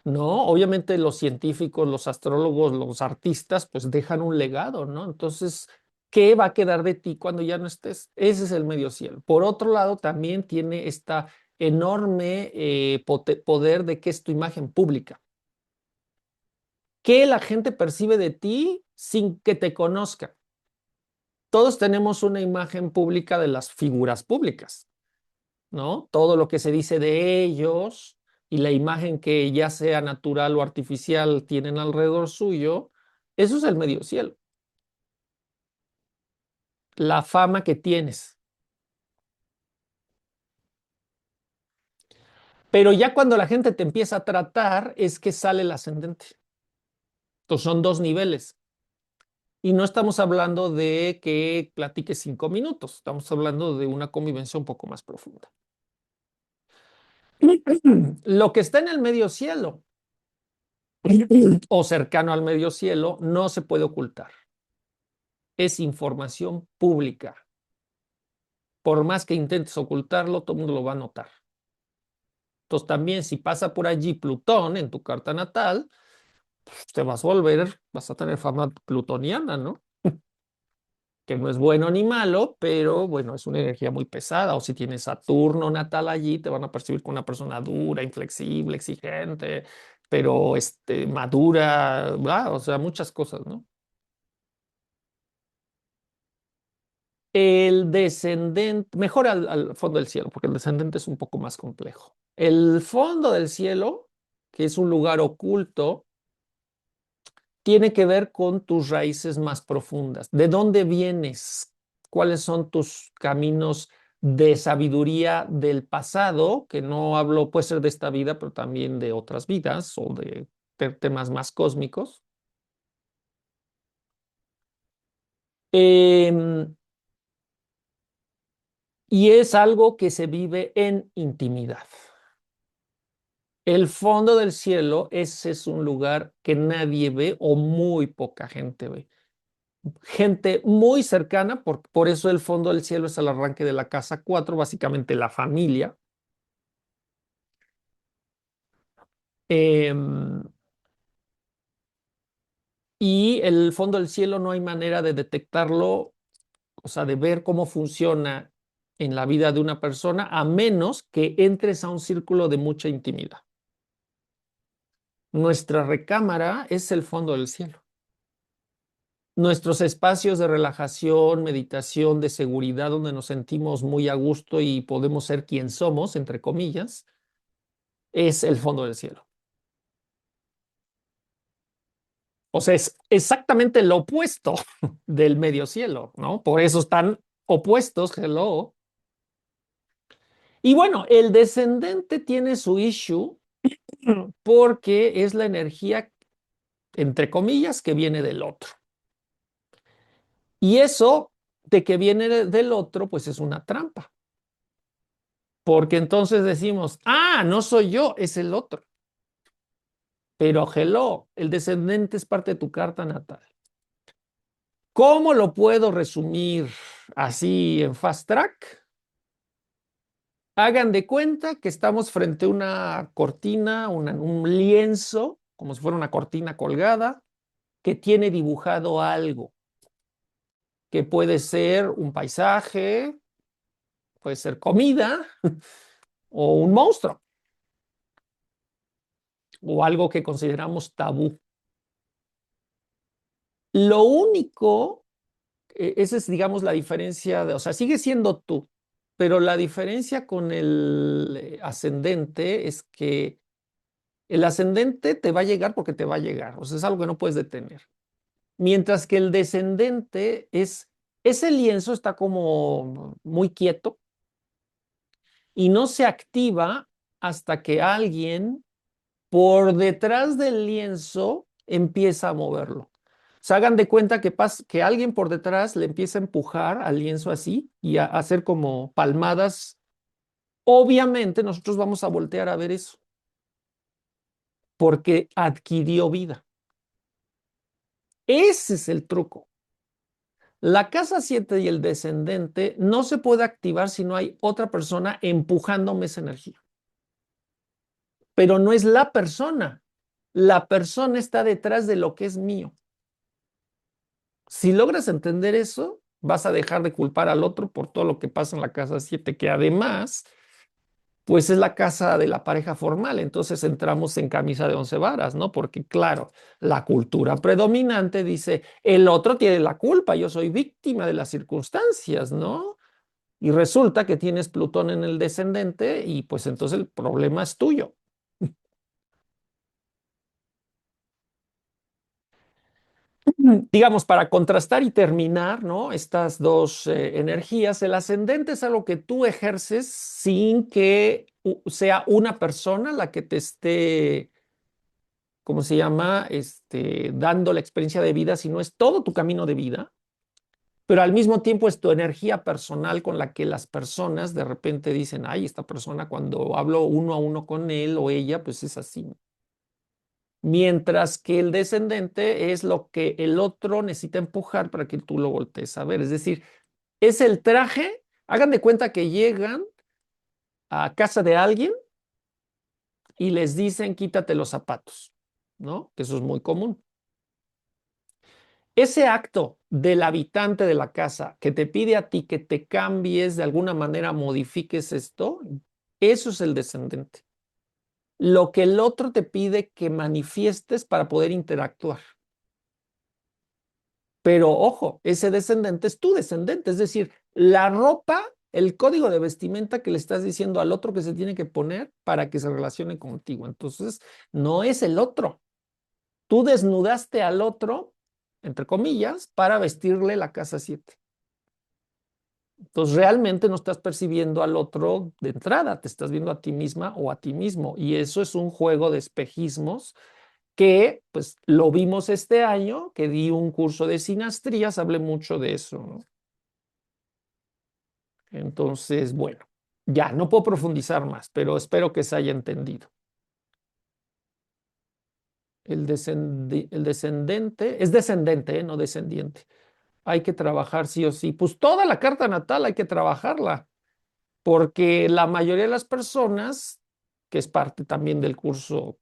No, obviamente los científicos, los astrólogos, los artistas, pues dejan un legado, ¿no? Entonces, ¿qué va a quedar de ti cuando ya no estés? Ese es el medio cielo. Por otro lado, también tiene esta enorme poder de que es tu imagen pública. ¿Qué la gente percibe de ti sin que te conozca? Todos tenemos una imagen pública de las figuras públicas, ¿no? Todo lo que se dice de ellos y la imagen que ya sea natural o artificial tienen alrededor suyo, eso es el medio cielo, la fama que tienes. Pero ya cuando la gente te empieza a tratar es que sale el ascendente. Entonces son dos niveles. Y no estamos hablando de que platiques 5 minutos, estamos hablando de una convivencia un poco más profunda. Lo que está en el medio cielo o cercano al medio cielo no se puede ocultar. Es información pública. Por más que intentes ocultarlo, todo el mundo lo va a notar. Entonces también si pasa por allí Plutón en tu carta natal, pues, te vas a volver, vas a tener fama plutoniana, ¿no? Que no es bueno ni malo, pero bueno, es una energía muy pesada. O si tienes Saturno natal allí, te van a percibir como una persona dura, inflexible, exigente, pero madura, bla, o sea, muchas cosas, ¿no? El descendente, mejor al fondo del cielo, porque el descendente es un poco más complejo. El fondo del cielo, que es un lugar oculto, tiene que ver con tus raíces más profundas. ¿De dónde vienes? ¿Cuáles son tus caminos de sabiduría del pasado? Que no hablo, puede ser de esta vida, pero también de otras vidas o de temas más cósmicos. Em, y es algo que se vive en intimidad. El fondo del cielo, ese es un lugar que nadie ve o muy poca gente ve. Gente muy cercana, por eso el fondo del cielo es el arranque de la casa 4, básicamente la familia. Em, y el fondo del cielo no hay manera de detectarlo, o sea, de ver cómo funciona en la vida de una persona, a menos que entres a un círculo de mucha intimidad. Nuestra recámara es el fondo del cielo. nuestros espacios de relajación, meditación, de seguridad, donde nos sentimos muy a gusto y podemos ser quien somos, entre comillas, es el fondo del cielo. O sea, es exactamente lo opuesto del medio cielo, ¿no? Por eso están opuestos, hello. Y bueno, el descendente tiene su issue porque es la energía, entre comillas, que viene del otro. Y eso de que viene del otro, pues es una trampa. Porque entonces decimos, ah, no soy yo, es el otro. Pero hello, el descendente es parte de tu carta natal. ¿Cómo lo puedo resumir así en fast track? Hagan de cuenta que estamos frente a una cortina, un lienzo, como si fuera una cortina colgada, que tiene dibujado algo, que puede ser un paisaje, puede ser comida o un monstruo, o algo que consideramos tabú. Lo único, esa es, digamos, la diferencia, o sea, sigue siendo tú, pero la diferencia con el ascendente es que el ascendente te va a llegar porque te va a llegar, o sea, es algo que no puedes detener. Mientras que el descendente es, ese lienzo está como muy quieto y no se activa hasta que alguien por detrás del lienzo empieza a moverlo. Se hagan de cuenta que alguien por detrás le empieza a empujar al lienzo así y a hacer como palmadas. Obviamente nosotros vamos a voltear a ver eso porque adquirió vida. Ese es el truco. La casa 7 y el descendente no se puede activar si no hay otra persona empujándome esa energía. Pero no es la persona. La persona está detrás de lo que es mío. Si logras entender eso, vas a dejar de culpar al otro por todo lo que pasa en la casa 7, que además, pues es la casa de la pareja formal. Entonces entramos en camisa de 11 varas, ¿no? Porque claro, la cultura predominante dice, el otro tiene la culpa, yo soy víctima de las circunstancias, ¿no? Y resulta que tienes Plutón en el descendente y pues entonces el problema es tuyo. Digamos, para contrastar y terminar, ¿no? Estas dos energías, el ascendente es algo que tú ejerces sin que sea una persona la que te esté, ¿cómo se llama? Dando la experiencia de vida, sino es todo tu camino de vida, pero al mismo tiempo es tu energía personal con la que las personas de repente dicen, ay, esta persona cuando hablo uno a uno con él o ella, pues es así. Mientras que el descendente es lo que el otro necesita empujar para que tú lo voltees a ver. Es decir, es el traje, hagan de cuenta que llegan a casa de alguien y les dicen quítate los zapatos, ¿no? Que eso es muy común. Ese acto del habitante de la casa que te pide a ti que te cambies, de alguna manera modifiques esto, eso es el descendente. Lo que el otro te pide que manifiestes para poder interactuar. Pero ojo, ese descendente es tu descendente, es decir, la ropa, el código de vestimenta que le estás diciendo al otro que se tiene que poner para que se relacione contigo. Entonces, no es el otro. Tú desnudaste al otro, entre comillas, para vestirle la casa 7. Entonces, realmente no estás percibiendo al otro de entrada, te estás viendo a ti misma o a ti mismo. Y eso es un juego de espejismos que pues lo vimos este año, que di un curso de sinastrías, hablé mucho de eso, ¿no? Entonces, bueno, ya no puedo profundizar más, pero espero que se haya entendido. El descendente, es descendente, no descendiente. Hay que trabajar sí o sí. Pues toda la carta natal hay que trabajarla, porque la mayoría de las personas, que es parte también del curso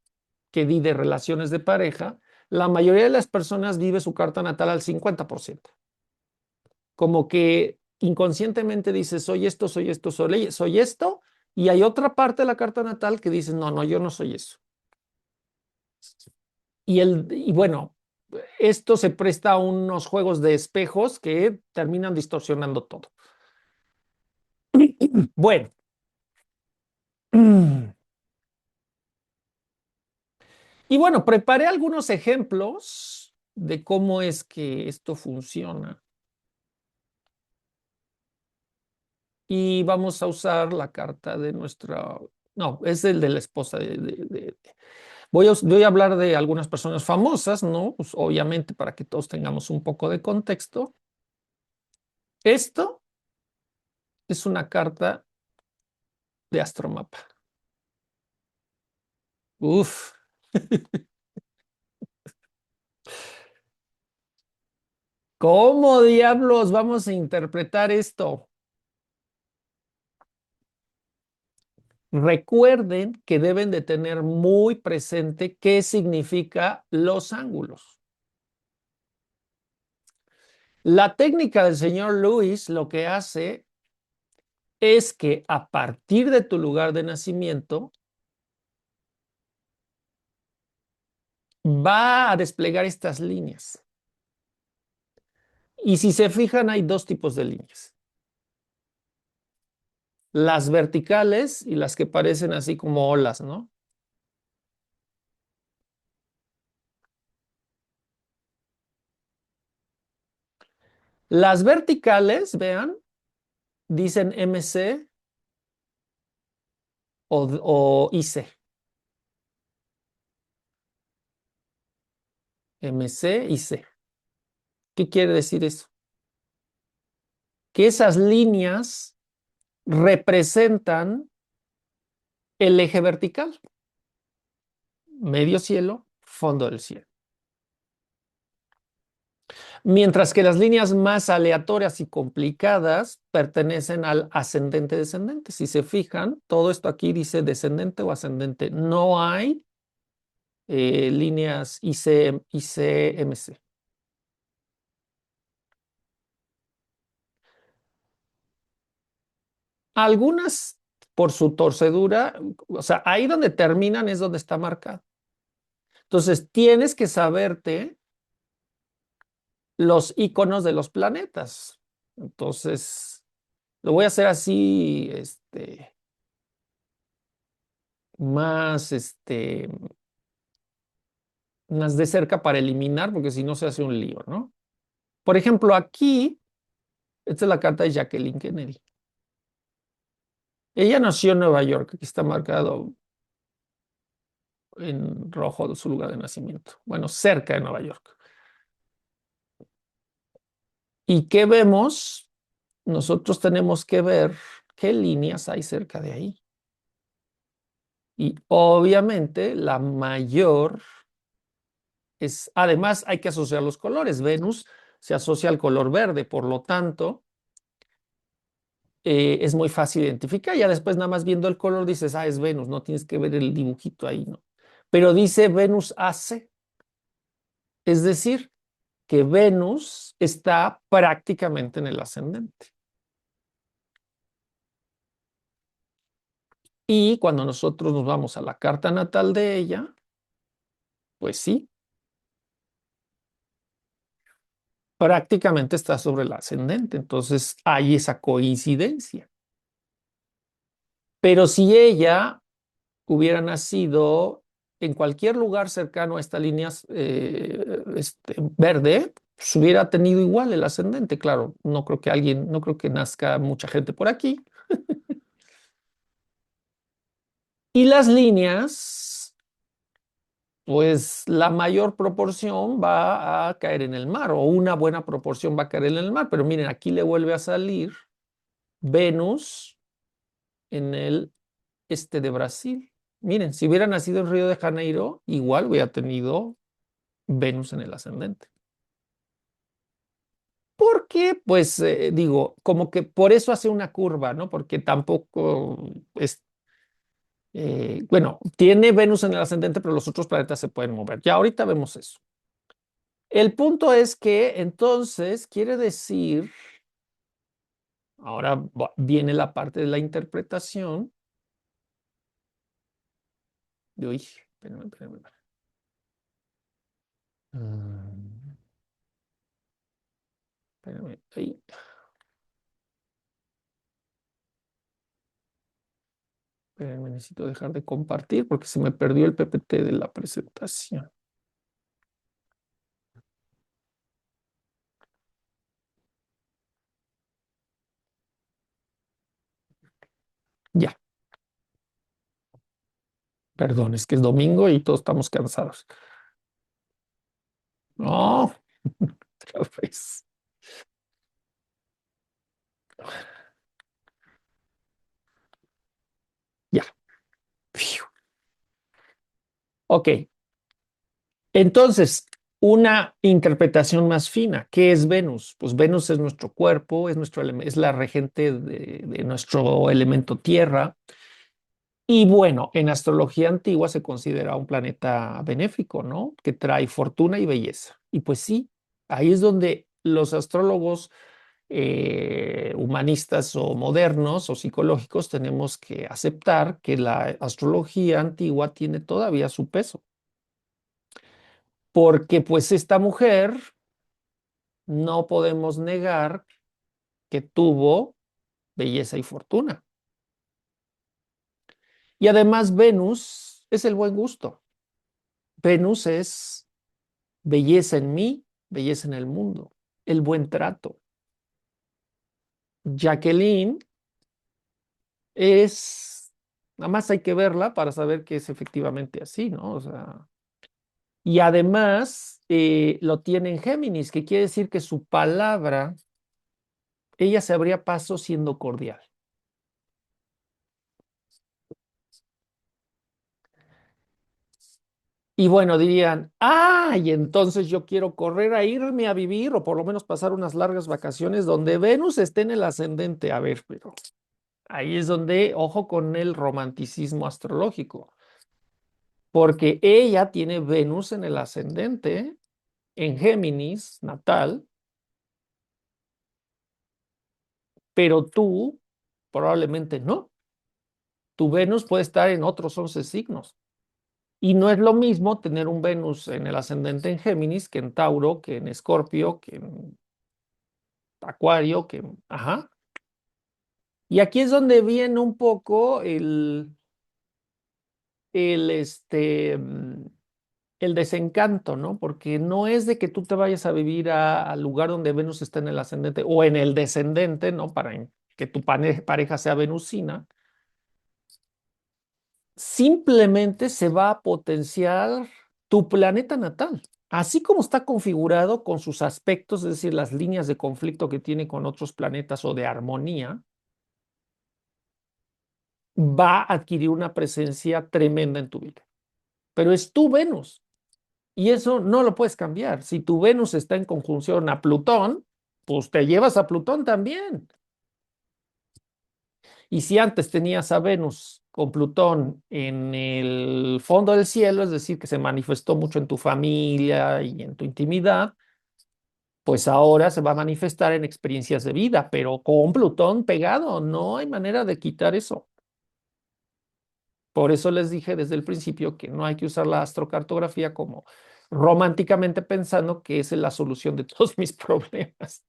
que di de relaciones de pareja, la mayoría de las personas vive su carta natal al 50%. Como que inconscientemente dices, soy esto, soy esto, soy esto, y hay otra parte de la carta natal que dice, no, no, yo no soy eso. Y bueno, esto se presta a unos juegos de espejos que terminan distorsionando todo. Bueno, y bueno, preparé algunos ejemplos de cómo es que esto funciona. Y vamos a usar la carta de nuestra... No, es el de la esposa voy a hablar de algunas personas famosas, ¿no? Pues obviamente para que todos tengamos un poco de contexto. Esto es una carta de Astromapa. Uf. ¿Cómo diablos vamos a interpretar esto? Recuerden que deben de tener muy presente qué significa los ángulos. La técnica del señor Lewis lo que hace es que a partir de tu lugar de nacimiento va a desplegar estas líneas. Y si se fijan, hay dos tipos de líneas. Las verticales y las que parecen así como olas, ¿no? Las verticales, vean, dicen MC o IC. MC y C. ¿Qué quiere decir eso? Que esas líneas representan el eje vertical, medio cielo, fondo del cielo. Mientras que las líneas más aleatorias y complicadas pertenecen al ascendente-descendente. Si se fijan, todo esto aquí dice descendente o ascendente. No hay líneas ICMC. Algunas por su torcedura, o sea, ahí donde terminan es donde está marcado. Entonces, tienes que saberte los iconos de los planetas. Entonces, lo voy a hacer así, más, más de cerca para eliminar, porque si no se hace un lío, ¿no? Por ejemplo, aquí, esta es la carta de Jacqueline Kennedy. Ella nació en Nueva York, aquí está marcado en rojo su lugar de nacimiento. Bueno, cerca de Nueva York. ¿Y qué vemos? Nosotros tenemos que ver qué líneas hay cerca de ahí. Y obviamente la mayor es, además hay que asociar los colores. Venus se asocia al color verde, por lo tanto, es muy fácil identificar. Ya después nada más viendo el color dices, ah, es Venus, no tienes que ver el dibujito ahí, ¿no? Pero dice Venus AC, es decir, que Venus está prácticamente en el ascendente. Y cuando nosotros nos vamos a la carta natal de ella, pues sí, prácticamente está sobre el ascendente. Entonces hay esa coincidencia. Pero si ella hubiera nacido en cualquier lugar cercano a esta línea verde, pues hubiera tenido igual el ascendente. Claro, no creo que nazca mucha gente por aquí. Y las líneas, pues la mayor proporción va a caer en el mar, o una buena proporción va a caer en el mar. Pero miren, aquí le vuelve a salir Venus en el este de Brasil. Miren, si hubiera nacido en Río de Janeiro, igual hubiera tenido Venus en el ascendente. Porque, pues, digo, como que por eso hace una curva, ¿no? Porque tampoco es, bueno, tiene Venus en el ascendente, pero los otros planetas se pueden mover. Ya ahorita vemos eso. El punto es que entonces quiere decir, ahora viene la parte de la interpretación. De, uy, espérame. Mm, espérame, ay, espérame, necesito dejar de compartir porque se me perdió el PPT de la presentación. Ya, perdón, es que es domingo y todos estamos cansados. No, otra vez. Ya. Fiu. Ok, entonces, una interpretación más fina. ¿Qué es Venus? Pues Venus es nuestro cuerpo, es es la regente de nuestro elemento Tierra. Y bueno, en astrología antigua se considera un planeta benéfico, ¿no? Que trae fortuna y belleza. Y pues sí, ahí es donde los astrólogos humanistas o modernos o psicológicos tenemos que aceptar que la astrología antigua tiene todavía su peso. Porque pues esta mujer no podemos negar que tuvo belleza y fortuna. Y además Venus es el buen gusto. Venus es belleza en mí, belleza en el mundo, el buen trato. Jacqueline es, nada más hay que verla para saber que es efectivamente así, ¿no? O sea, y además lo tiene en Géminis, que quiere decir que su palabra, ella se abría paso siendo cordial. Y bueno, dirían, ah, y entonces yo quiero correr a irme a vivir o por lo menos pasar unas largas vacaciones donde Venus esté en el ascendente. A ver, pero ahí es donde, ojo con el romanticismo astrológico, porque ella tiene Venus en el ascendente, en Géminis natal, pero tú probablemente no. Tu Venus puede estar en otros 11 signos. Y no es lo mismo tener un Venus en el ascendente en Géminis que en Tauro, que en Escorpio, que en Acuario, que... Ajá. Y aquí es donde viene un poco el el desencanto, ¿no? Porque no es de que tú te vayas a vivir al lugar donde Venus está en el ascendente o en el descendente, ¿no? Para que tu pareja sea venusina. Simplemente se va a potenciar tu planeta natal. Así como está configurado con sus aspectos, es decir, las líneas de conflicto que tiene con otros planetas o de armonía, va a adquirir una presencia tremenda en tu vida. Pero es tu Venus y eso no lo puedes cambiar. Si tu Venus está en conjunción a Plutón, pues te llevas a Plutón también. Y si antes tenías a Venus con Plutón en el fondo del cielo, es decir, que se manifestó mucho en tu familia y en tu intimidad, pues ahora se va a manifestar en experiencias de vida, pero con Plutón pegado, no hay manera de quitar eso. Por eso les dije desde el principio que no hay que usar la astrocartografía como románticamente pensando que es la solución de todos mis problemas.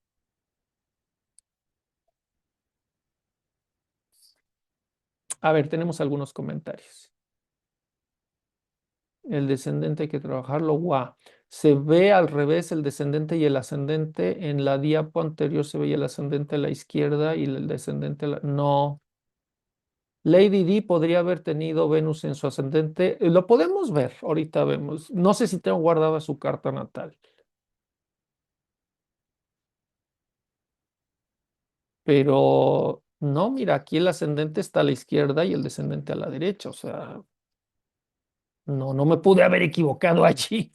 A ver, tenemos algunos comentarios. El descendente hay que trabajarlo. Guau. Se ve al revés el descendente y el ascendente. En la diapo anterior se veía el ascendente a la izquierda y el descendente a la... No. Lady D podría haber tenido Venus en su ascendente. Lo podemos ver, ahorita vemos. No sé si tengo guardada su carta natal, pero no, mira, aquí el ascendente está a la izquierda y el descendente a la derecha. O sea, no, no me pude haber equivocado allí.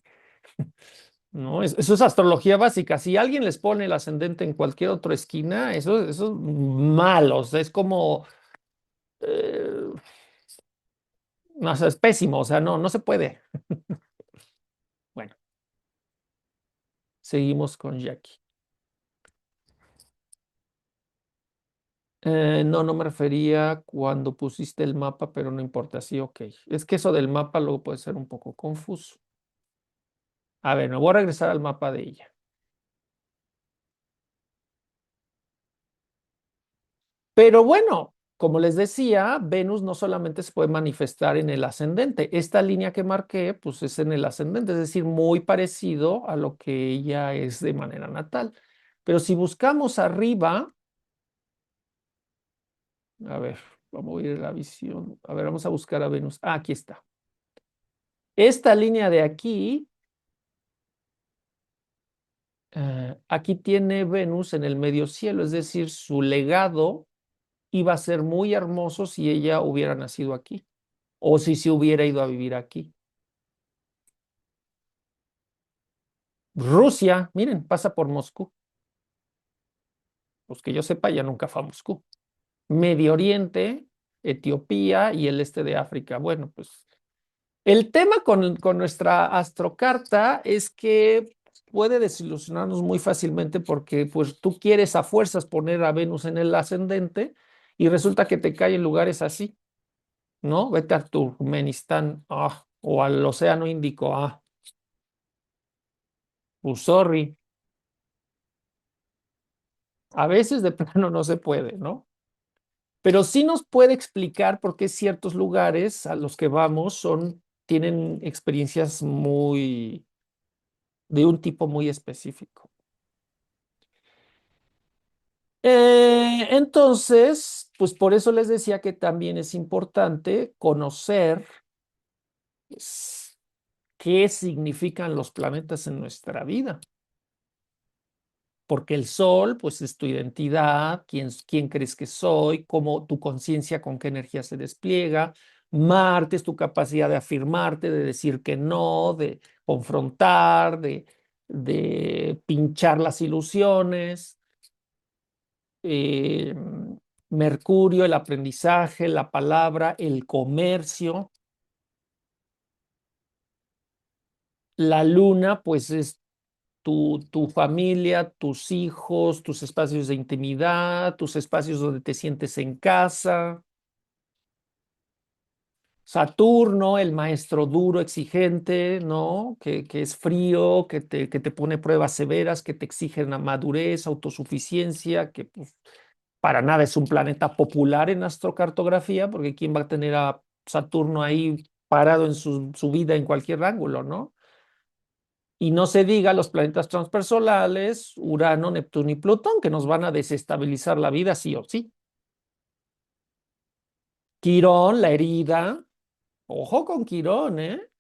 No, eso es astrología básica. Si alguien les pone el ascendente en cualquier otra esquina, eso es malo. O sea, es como, eh, no, o sea, es pésimo. O sea, no, no se puede. Bueno, seguimos con Jackie. No, no me refería cuando pusiste el mapa, pero no importa, sí, ok. Es que eso del mapa luego puede ser un poco confuso. A ver, me voy a regresar al mapa de ella. Pero bueno, como les decía, Venus no solamente se puede manifestar en el ascendente. Esta línea que marqué, pues es en el ascendente, es decir, muy parecido a lo que ella es de manera natal. Pero si buscamos arriba, a ver, vamos a ir a la visión. A ver, vamos a buscar a Venus. Ah, aquí está. Esta línea de aquí, aquí tiene Venus en el medio cielo, es decir, su legado iba a ser muy hermoso si ella hubiera nacido aquí o si se hubiera ido a vivir aquí. Rusia, miren, pasa por Moscú. Pues que yo sepa, ya nunca fue a Moscú. Medio Oriente, Etiopía y el este de África. Bueno, pues el tema con nuestra astrocarta es que puede desilusionarnos muy fácilmente porque pues tú quieres a fuerzas poner a Venus en el ascendente y resulta que te cae en lugares así, ¿no? Vete a Turkmenistán, o al Océano Índico, pues sorry, a veces de plano no se puede, ¿no? Pero sí nos puede explicar por qué ciertos lugares a los que vamos tienen experiencias de un tipo muy específico. Entonces, pues por eso les decía que también es importante conocer pues, qué significan los planetas en nuestra vida. Porque el sol, pues es tu identidad, quién crees que soy, cómo tu conciencia, con qué energía se despliega. Marte es tu capacidad de afirmarte, de decir que no, de confrontar, de pinchar las ilusiones. Eh, Mercurio, el aprendizaje, la palabra, el comercio. La luna, pues es tu familia, tus hijos, tus espacios de intimidad, tus espacios donde te sientes en casa. Saturno, el maestro duro, exigente, ¿no? Que es frío, que te pone pruebas severas, que te exigen la madurez, autosuficiencia, que pues, para nada es un planeta popular en astrocartografía, porque ¿quién va a tener a Saturno ahí parado en su vida en cualquier ángulo, ¿no? Y no se diga los planetas transpersonales, Urano, Neptuno y Plutón, que nos van a desestabilizar la vida sí o sí. Quirón, la herida. Ojo con Quirón, ¿eh?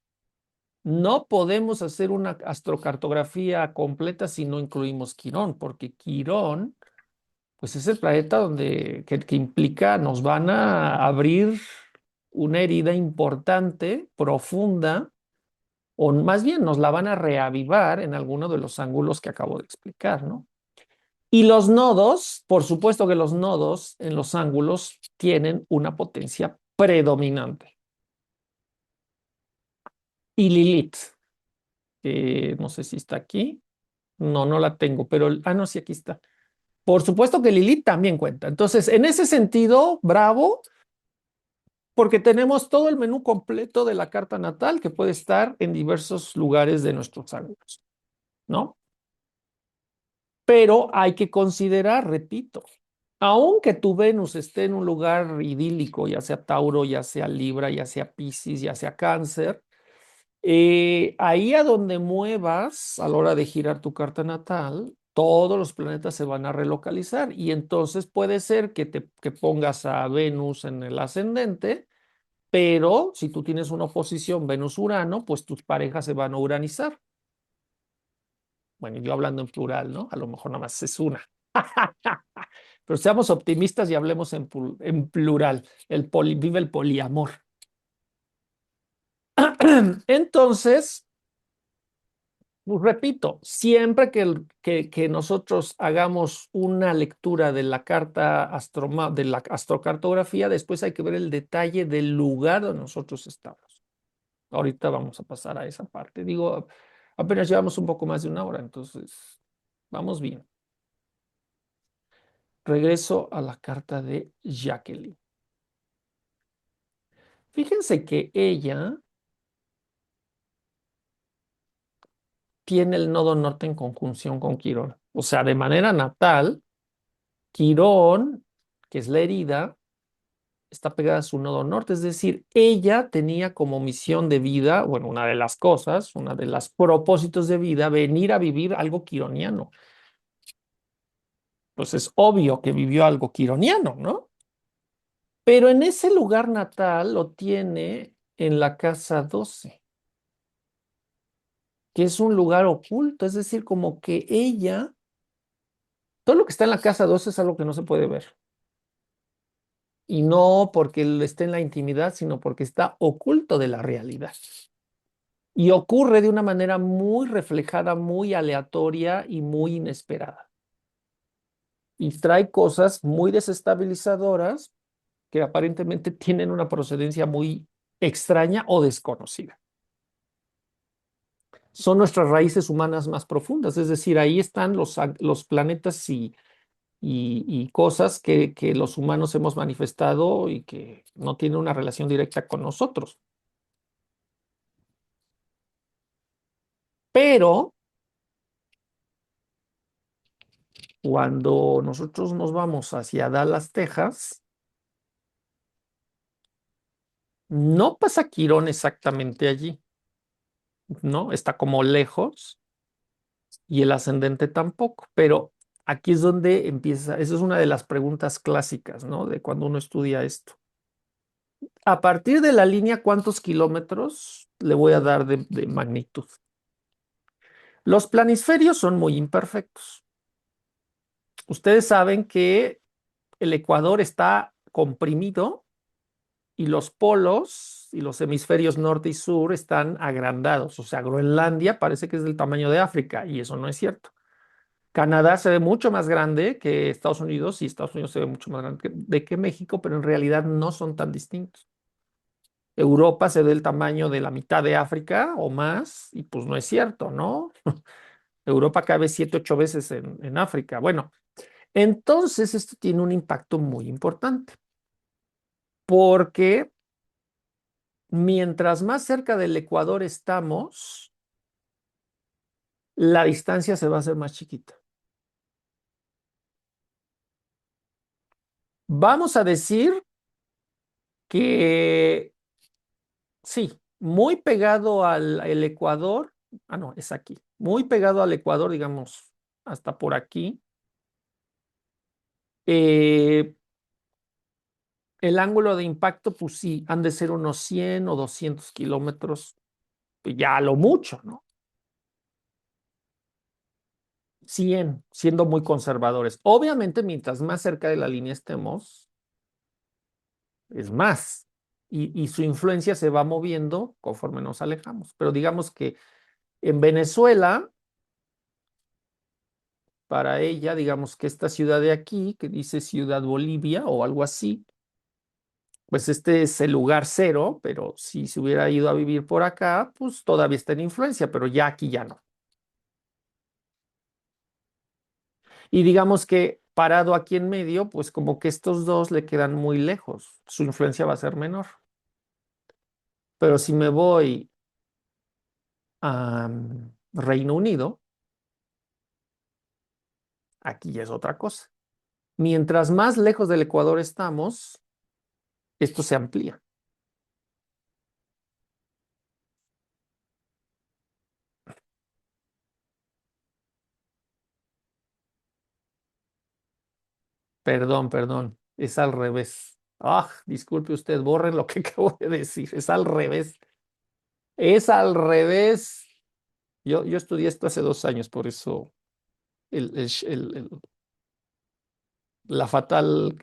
No podemos hacer una astrocartografía completa si no incluimos Quirón, porque Quirón, pues es el planeta que implica, nos van a abrir una herida importante, profunda, o más bien nos la van a reavivar en alguno de los ángulos que acabo de explicar, ¿no? Y los nodos, por supuesto que los nodos en los ángulos tienen una potencia predominante. Y Lilith, no sé si está aquí. No, no la tengo, pero, no, sí, aquí está. Por supuesto que Lilith también cuenta. Entonces, en ese sentido, bravo, porque tenemos todo el menú completo de la carta natal que puede estar en diversos lugares de nuestros ángulos, ¿no? Pero hay que considerar, repito, aunque tu Venus esté en un lugar idílico, ya sea Tauro, ya sea Libra, ya sea Piscis, ya sea Cáncer, ahí a donde muevas a la hora de girar tu carta natal, todos los planetas se van a relocalizar y entonces puede ser que pongas a Venus en el ascendente, pero si tú tienes una oposición Venus-Urano, pues tus parejas se van a uranizar. Bueno, yo hablando en plural, ¿no? A lo mejor nada más es una. Pero seamos optimistas y hablemos en plural. Vive el poliamor. Entonces, pues repito, siempre que nosotros hagamos una lectura de la de la astrocartografía, después hay que ver el detalle del lugar donde nosotros estamos. Ahorita vamos a pasar a esa parte. Digo, apenas llevamos un poco más de una hora, entonces vamos bien. Regreso a la carta de Jacqueline. Fíjense que ella tiene el nodo norte en conjunción con Quirón. O sea, de manera natal, Quirón, que es la herida, está pegada a su nodo norte. Es decir, ella tenía como misión de vida, bueno, una de las cosas, una de los propósitos de vida, venir a vivir algo quironiano. Pues es obvio que vivió algo quironiano, ¿no? Pero en ese lugar natal lo tiene en la casa 12, que es un lugar oculto, es decir, como que ella, todo lo que está en la casa 12 es algo que no se puede ver. Y no porque esté en la intimidad, sino porque está oculto de la realidad. Y ocurre de una manera muy reflejada, muy aleatoria y muy inesperada. Y trae cosas muy desestabilizadoras que aparentemente tienen una procedencia muy extraña o desconocida. Son nuestras raíces humanas más profundas, es decir, ahí están los planetas y cosas que los humanos hemos manifestado y que no tienen una relación directa con nosotros. Pero cuando nosotros nos vamos hacia Dallas, Texas, no pasa Quirón exactamente allí, ¿no? Está como lejos y el ascendente tampoco, pero aquí es donde empieza, esa es una de las preguntas clásicas, ¿no? De cuando uno estudia esto. A partir de la línea, ¿cuántos kilómetros le voy a dar de magnitud? Los planisferios son muy imperfectos. Ustedes saben que el ecuador está comprimido y los polos y los hemisferios norte y sur están agrandados. O sea, Groenlandia parece que es del tamaño de África y eso no es cierto. Canadá se ve mucho más grande que Estados Unidos y Estados Unidos se ve mucho más grande que México, pero en realidad no son tan distintos. Europa se ve el tamaño de la mitad de África o más y pues no es cierto, ¿no? Europa cabe 7, 8 veces en África. Bueno, entonces esto tiene un impacto muy importante porque mientras más cerca del Ecuador estamos, la distancia se va a hacer más chiquita. Vamos a decir que sí, muy pegado al el Ecuador. Ah, no, es aquí. Muy pegado al Ecuador, digamos, hasta por aquí. Eh, el ángulo de impacto, pues sí, han de ser unos 100 o 200 kilómetros, pues ya a lo mucho, ¿no? 100, siendo muy conservadores. Obviamente, mientras más cerca de la línea estemos, es más. Y su influencia se va moviendo conforme nos alejamos. Pero digamos que en Venezuela, para ella, digamos que esta ciudad de aquí, que dice Ciudad Bolivia o algo así, pues este es el lugar cero, pero si se hubiera ido a vivir por acá, pues todavía está en influencia, pero ya aquí ya no. Y digamos que parado aquí en medio, pues como que estos dos le quedan muy lejos, su influencia va a ser menor. Pero si me voy a Reino Unido, aquí ya es otra cosa. Mientras más lejos del Ecuador estamos, esto se amplía. Perdón, perdón, es al revés. Ah, disculpe usted, borren lo que acabo de decir, es al revés. Es al revés. Yo estudié esto hace 2 años, por eso el- el- el- el- la fatal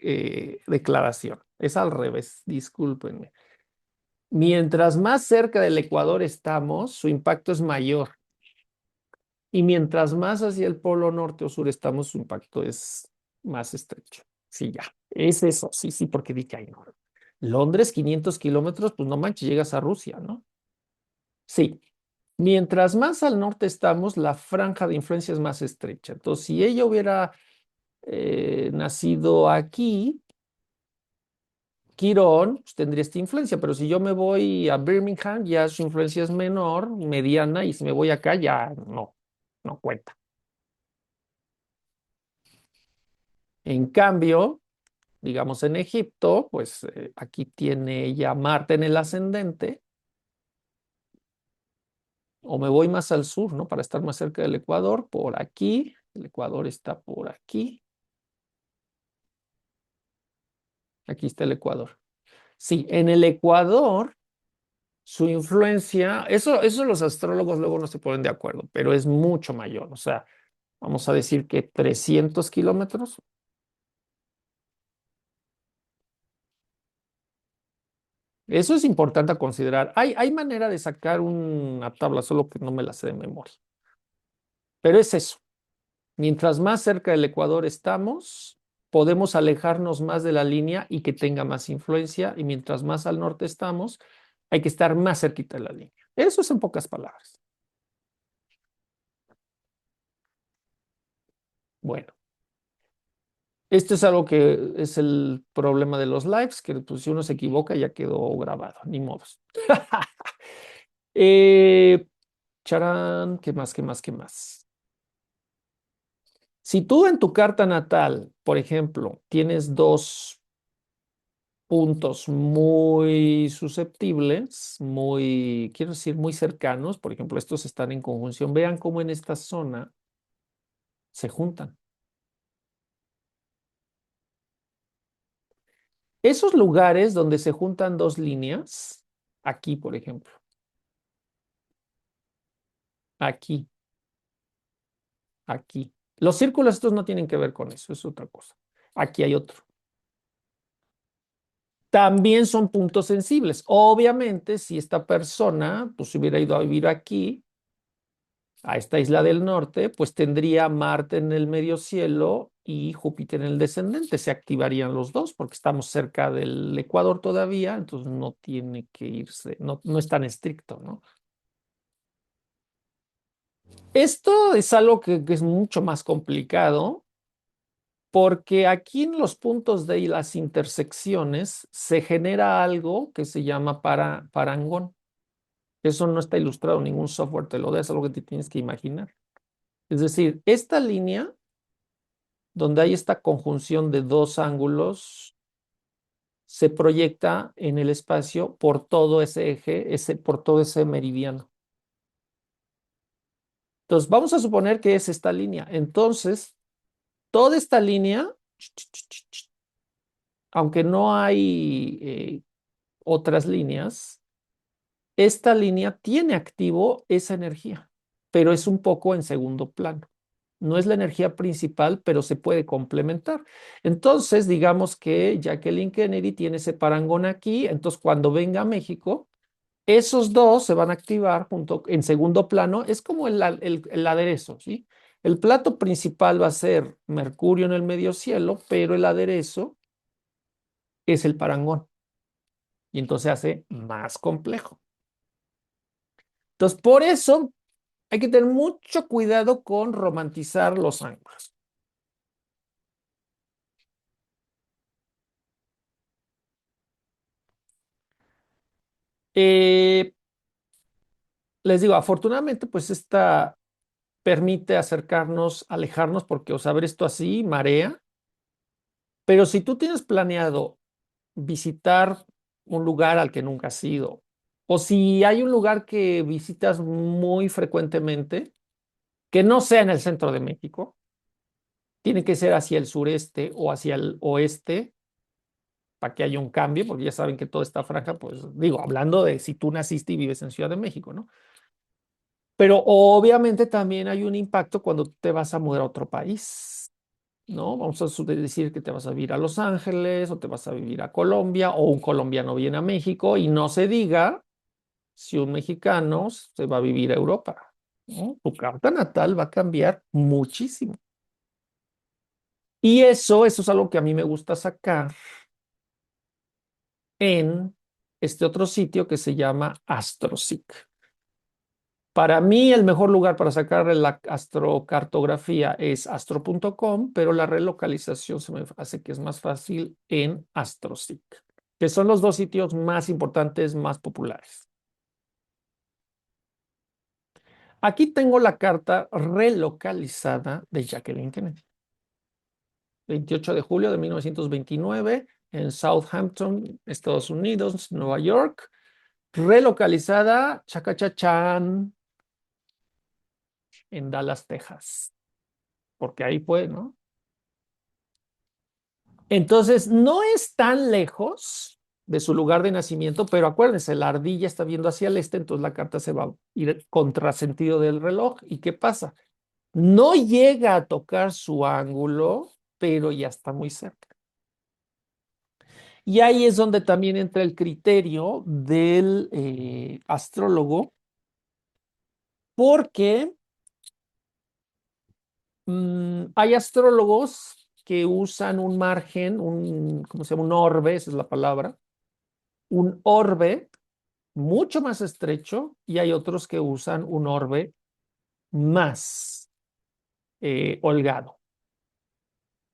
declaración. Es al revés, discúlpenme. Mientras más cerca del Ecuador estamos, su impacto es mayor. Y mientras más hacia el polo norte o sur estamos, su impacto es más estrecho. Sí, ya. Es eso, sí, sí, porque dije, ay, no. Londres, 500 kilómetros, pues no manches, llegas a Rusia, ¿no? Sí. Mientras más al norte estamos, la franja de influencia es más estrecha. Entonces, si ella hubiera nacido aquí, Quirón, pues, tendría esta influencia, pero si yo me voy a Birmingham, ya su influencia es menor, mediana, y si me voy acá, ya no. no cuenta. En cambio, digamos en Egipto, pues aquí tiene ya Marte en el ascendente, o me voy más al sur, ¿no? Para estar más cerca del Ecuador, por aquí, el Ecuador está por aquí está el Ecuador. Sí, en el Ecuador, su influencia, eso los astrólogos luego no se ponen de acuerdo, pero es mucho mayor, o sea, vamos a decir que 300 kilómetros. Eso es importante a considerar. Hay manera de sacar una tabla, solo que no me la sé de memoria. Pero es eso. Mientras más cerca del Ecuador estamos, podemos alejarnos más de la línea y que tenga más influencia. Y mientras más al norte estamos, hay que estar más cerquita de la línea. Eso es en pocas palabras. Bueno, esto es algo que es el problema de los lives, que pues, si uno se equivoca ya quedó grabado, ni modos. Eh, Charán, ¿qué más, qué más, qué más? Si tú en tu carta natal, por ejemplo, tienes dos puntos muy susceptibles, muy, quiero decir, muy cercanos, por ejemplo, estos están en conjunción, vean cómo en esta zona se juntan. Esos lugares donde se juntan dos líneas, aquí, por ejemplo, aquí, aquí. Los círculos estos no tienen que ver con eso, es otra cosa. Aquí hay otro. También son puntos sensibles. Obviamente, si esta persona pues hubiera ido a vivir aquí, a esta isla del norte, pues tendría Marte en el medio cielo y Júpiter en el descendente. Se activarían los dos porque estamos cerca del Ecuador todavía, entonces no tiene que irse, no es tan estricto, ¿no? Esto es algo que es mucho más complicado porque aquí en los puntos de las intersecciones se genera algo que se llama parangón. Eso no está ilustrado, ningún software te lo da, es algo que te tienes que imaginar. Es decir, esta línea donde hay esta conjunción de dos ángulos se proyecta en el espacio por todo ese eje, por todo ese meridiano. Entonces, vamos a suponer que es esta línea. Entonces, toda esta línea, aunque no hay otras líneas, esta línea tiene activo esa energía, pero es un poco en segundo plano. No es la energía principal, pero se puede complementar. Entonces, digamos que Jacqueline Kennedy tiene ese parangón aquí, entonces cuando venga a México, esos dos se van a activar junto en segundo plano. Es como el aderezo, ¿sí? El plato principal va a ser Mercurio en el medio cielo, pero el aderezo es el parangón y entonces se hace más complejo. Entonces, por eso hay que tener mucho cuidado con romantizar los ángulos. Eh, Les digo, afortunadamente, pues esta permite acercarnos, alejarnos, porque, o sea, ver esto así marea. Pero si tú tienes planeado visitar un lugar al que nunca has ido, o si hay un lugar que visitas muy frecuentemente, que no sea en el centro de México, tiene que ser hacia el sureste o hacia el oeste para que haya un cambio, porque ya saben que toda esta franja, pues digo, hablando de si tú naciste y vives en Ciudad de México, ¿no? Pero obviamente también hay un impacto cuando te vas a mudar a otro país, ¿no? Vamos a decir que te vas a vivir a Los Ángeles o te vas a vivir a Colombia o un colombiano viene a México y no se diga si un mexicano se va a vivir a Europa, ¿no? Tu carta natal va a cambiar muchísimo. Y eso es algo que a mí me gusta sacar en este otro sitio que se llama AstroSeek. Para mí, el mejor lugar para sacar la astrocartografía es astro.com, pero la relocalización se me hace que es más fácil en AstroSeek, que son los dos sitios más importantes, más populares. Aquí tengo la carta relocalizada de Jacqueline Kennedy. 28 de julio de 1929 en Southampton, Estados Unidos, Nueva York. Relocalizada, chacachachan, en Dallas, Texas. Porque ahí fue, ¿no? Entonces, no es tan lejos de su lugar de nacimiento, pero acuérdense, la ardilla está viendo hacia el este, entonces la carta se va a ir contrasentido del reloj. ¿Y qué pasa? No llega a tocar su ángulo, pero ya está muy cerca. Y ahí es donde también entra el criterio del astrólogo, porque hay astrólogos que usan un margen, ¿cómo se llama? Un orbe, esa es la palabra, un orbe mucho más estrecho, y hay otros que usan un orbe más holgado.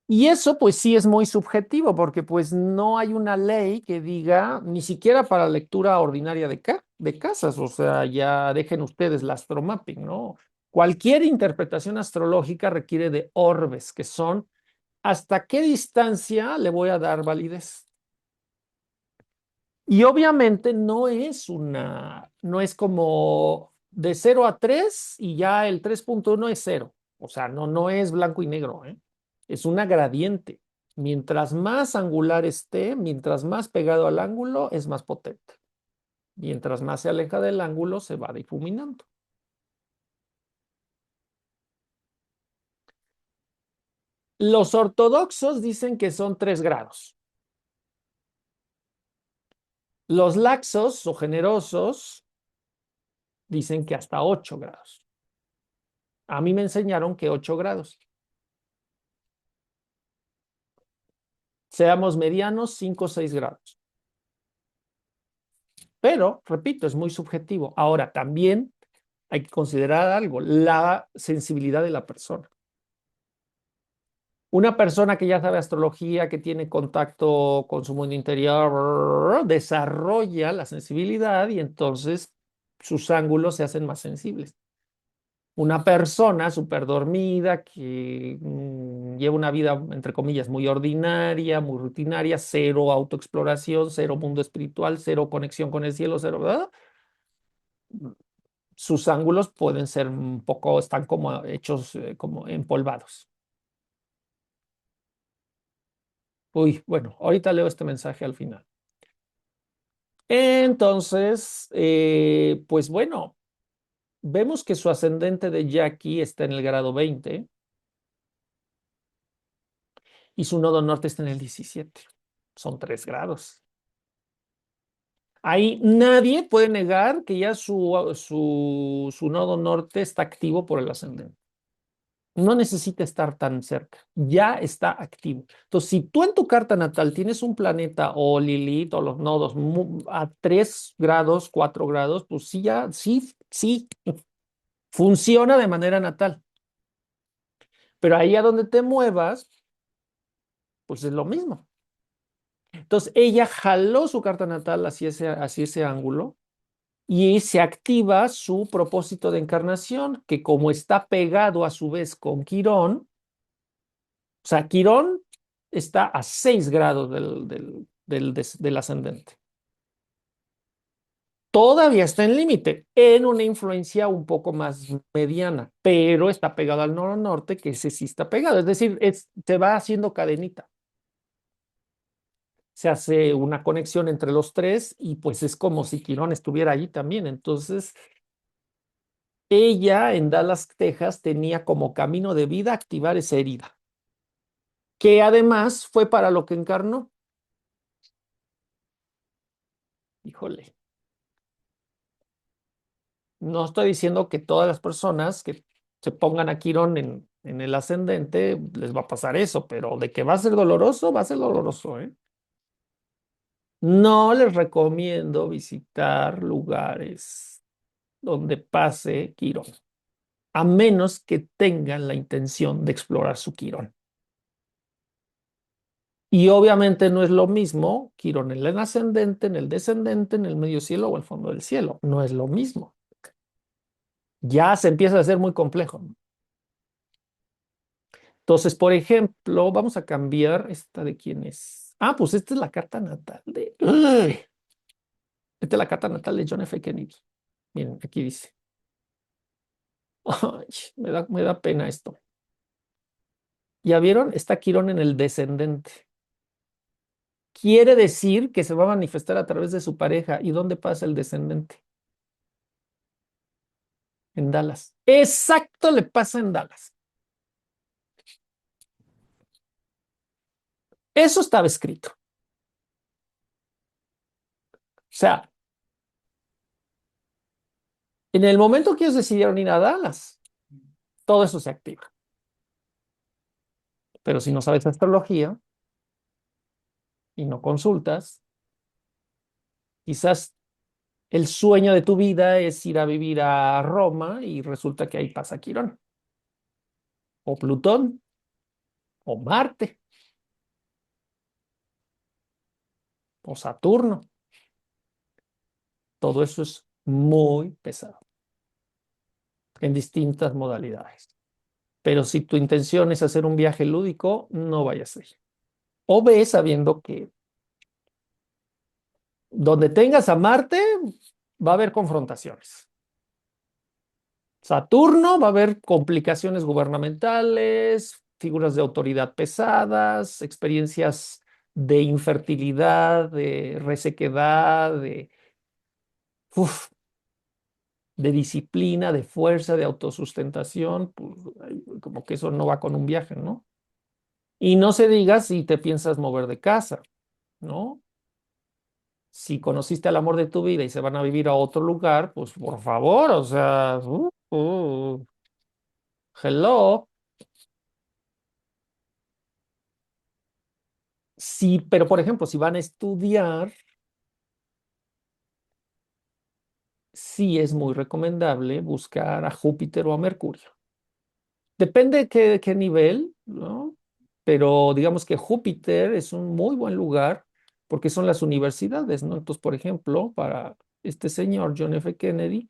Y eso pues sí es muy subjetivo, porque pues no hay una ley que diga, ni siquiera para lectura ordinaria de casas, o sea, ya dejen ustedes el astromapping, ¿no? Cualquier interpretación astrológica requiere de orbes, que son hasta qué distancia le voy a dar validez. Y obviamente no es como de 0 a 3 y ya el 3.1 es cero. O sea, no es blanco y negro, ¿eh? Es una gradiente. Mientras más angular esté, mientras más pegado al ángulo, es más potente. Mientras más se aleja del ángulo, se va difuminando. Los ortodoxos dicen que son 3 grados. Los laxos o generosos dicen que hasta 8 grados. A mí me enseñaron que 8 grados. Seamos medianos, 5 o 6 grados. Pero, repito, es muy subjetivo. Ahora, también hay que considerar algo, la sensibilidad de la persona. Una persona que ya sabe astrología, que tiene contacto con su mundo interior, desarrolla la sensibilidad y entonces sus ángulos se hacen más sensibles. Una persona súper dormida que lleva una vida, entre comillas, muy ordinaria, muy rutinaria, cero autoexploración, cero mundo espiritual, cero conexión con el cielo, cero, ¿verdad? Sus ángulos pueden ser un poco, están como hechos como empolvados. Uy, bueno, ahorita leo este mensaje al final. Entonces, pues bueno, vemos que su ascendente de Jackie está en el grado 20 y su nodo norte está en el 17. Son 3 grados. Ahí nadie puede negar que ya su nodo norte está activo por el ascendente. No necesita estar tan cerca, ya está activo. Entonces, si tú en tu carta natal tienes un planeta o Lilith o los nodos a 3 grados, 4 grados, pues sí, ya, sí, funciona de manera natal. Pero ahí a donde te muevas, pues es lo mismo. Entonces, ella jaló su carta natal hacia ese ángulo y se activa su propósito de encarnación, que como está pegado a su vez con Quirón, o sea, Quirón está a 6 grados del ascendente. Todavía está en límite, en una influencia un poco más mediana, pero está pegado al nodo norte, que ese sí está pegado. Es decir, se va haciendo cadenita. Se hace una conexión entre los tres y pues es como si Quirón estuviera allí también. Entonces, ella en Dallas, Texas, tenía como camino de vida activar esa herida, que además fue para lo que encarnó. Híjole, no estoy diciendo que todas las personas que se pongan a Quirón en el ascendente les va a pasar eso, pero de que va a ser doloroso, va a ser doloroso, ¿eh? No les recomiendo visitar lugares donde pase Quirón, a menos que tengan la intención de explorar su Quirón. Y obviamente no es lo mismo Quirón en el ascendente, en el descendente, en el medio cielo o el fondo del cielo. No es lo mismo. ya se empieza a hacer muy complejo, ¿no? Entonces, por ejemplo, vamos a cambiar esta de quién es. Ah, pues esta es la carta natal de... ¡Ay! Esta es la carta natal de John F. Kennedy. Miren, aquí dice. Ay, me da pena esto. ¿Ya vieron? Está Quirón en el descendente. Quiere decir que se va a manifestar a través de su pareja. ¿Y dónde pasa el descendente? En Dallas. Exacto, le pasa en Dallas. Eso estaba escrito. O sea, en el momento que ellos decidieron ir a Dallas, todo eso se activa. Pero si no sabes astrología y no consultas, quizás el sueño de tu vida es ir a vivir a Roma y resulta que ahí pasa Quirón, o Plutón, o Marte, o Saturno. Todo eso es muy pesado en distintas modalidades. Pero si tu intención es hacer un viaje lúdico, no vayas ahí. O ve sabiendo que donde tengas a Marte va a haber confrontaciones. Saturno va a haber complicaciones gubernamentales, figuras de autoridad pesadas, experiencias de infertilidad, de resequedad, uf, de disciplina, de fuerza, de autosustentación, pues, como que eso no va con un viaje, ¿no? Y no se diga si te piensas mover de casa, ¿no? Si conociste al amor de tu vida y se van a vivir a otro lugar, pues por favor, o sea, hello. Sí, pero por ejemplo, si van a estudiar, sí es muy recomendable buscar a Júpiter o a Mercurio. Depende de qué nivel, ¿no? Pero digamos que Júpiter es un muy buen lugar porque son las universidades, ¿no? Entonces, por ejemplo, para este señor John F. Kennedy,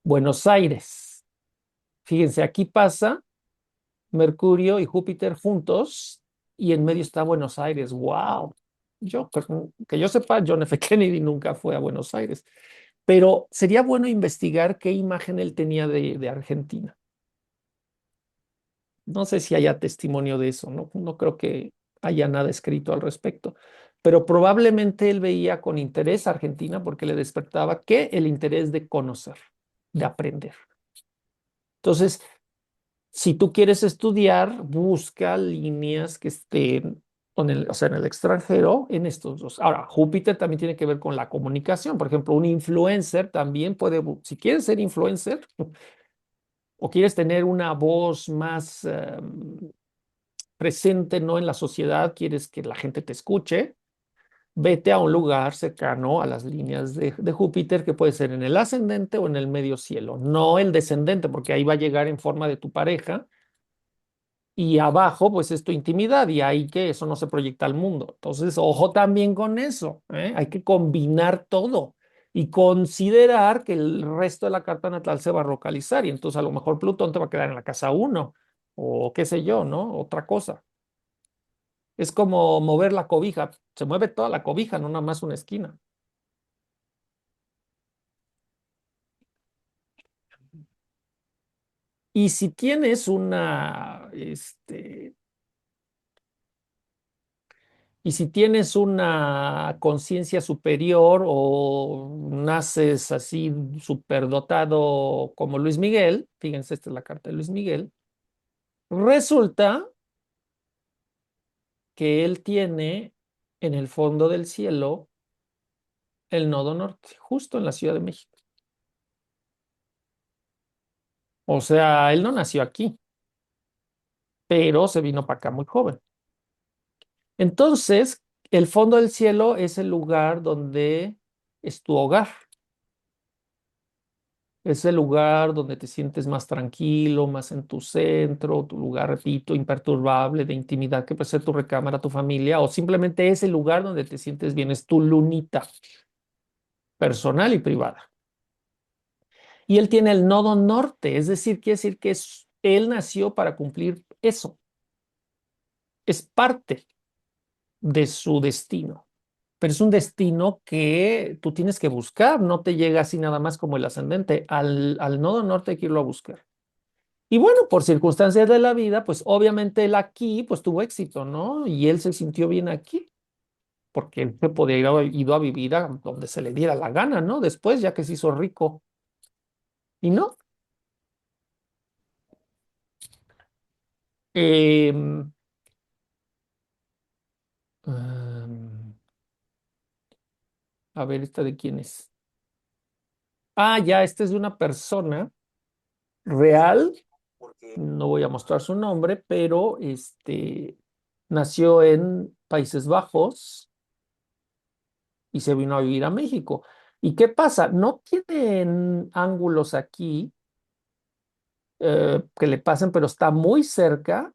Buenos Aires. Fíjense, aquí pasa Mercurio y Júpiter juntos y en medio está Buenos Aires. ¡Wow! Que yo sepa, John F. Kennedy nunca fue a Buenos Aires, pero sería bueno investigar qué imagen él tenía de Argentina. No sé si haya testimonio de eso, ¿no? No creo que haya nada escrito al respecto, pero probablemente él veía con interés a Argentina porque le despertaba que el interés de conocer, de aprender. Entonces, si tú quieres estudiar, busca líneas que estén o sea, en el extranjero, en estos dos. Ahora, Júpiter también tiene que ver con la comunicación. Por ejemplo, un influencer también puede, si quieres ser influencer o quieres tener una voz más presente, ¿no? En la sociedad, quieres que la gente te escuche, vete a un lugar cercano a las líneas de Júpiter, que puede ser en el ascendente o en el medio cielo, no el descendente, porque ahí va a llegar en forma de tu pareja y abajo, pues es tu intimidad y ahí que eso no se proyecta al mundo. Entonces, ojo también con eso, ¿eh? Hay que combinar todo y considerar que el resto de la carta natal se va a localizar y entonces a lo mejor Plutón te va a quedar en la casa uno o qué sé yo, ¿no? Otra cosa. Es como mover la cobija, se mueve toda la cobija, no nada más una esquina. Y si tienes y si tienes una conciencia superior o naces así superdotado como Luis Miguel, fíjense, esta es la carta de Luis Miguel, resulta que él tiene en el fondo del cielo el nodo norte, justo en la Ciudad de México. O sea, él no nació aquí, pero se vino para acá muy joven. Entonces, el fondo del cielo es el lugar donde es tu hogar. Es el lugar donde te sientes más tranquilo, más en tu centro, tu lugar, repito, imperturbable, de intimidad, que puede ser tu recámara, tu familia, o simplemente es el lugar donde te sientes bien, es tu lunita personal y privada. Y él tiene el nodo norte, es decir, quiere decir que él nació para cumplir eso. Es parte de su destino. Pero es un destino que tú tienes que buscar, no te llega así nada más como el ascendente. Al nodo norte hay que irlo a buscar. Y bueno, por circunstancias de la vida, pues obviamente él aquí, pues tuvo éxito, ¿no? Y él se sintió bien aquí, porque él se podía ido a vivir a donde se le diera la gana, ¿no? Después, ya que se hizo rico. Y no. Em, em, a ver, ¿esta de quién es? Ah, ya, esta es de una persona real. No voy a mostrar su nombre, pero nació en Países Bajos y se vino a vivir a México. ¿Y qué pasa? No tienen ángulos aquí que le pasen, pero está muy cerca.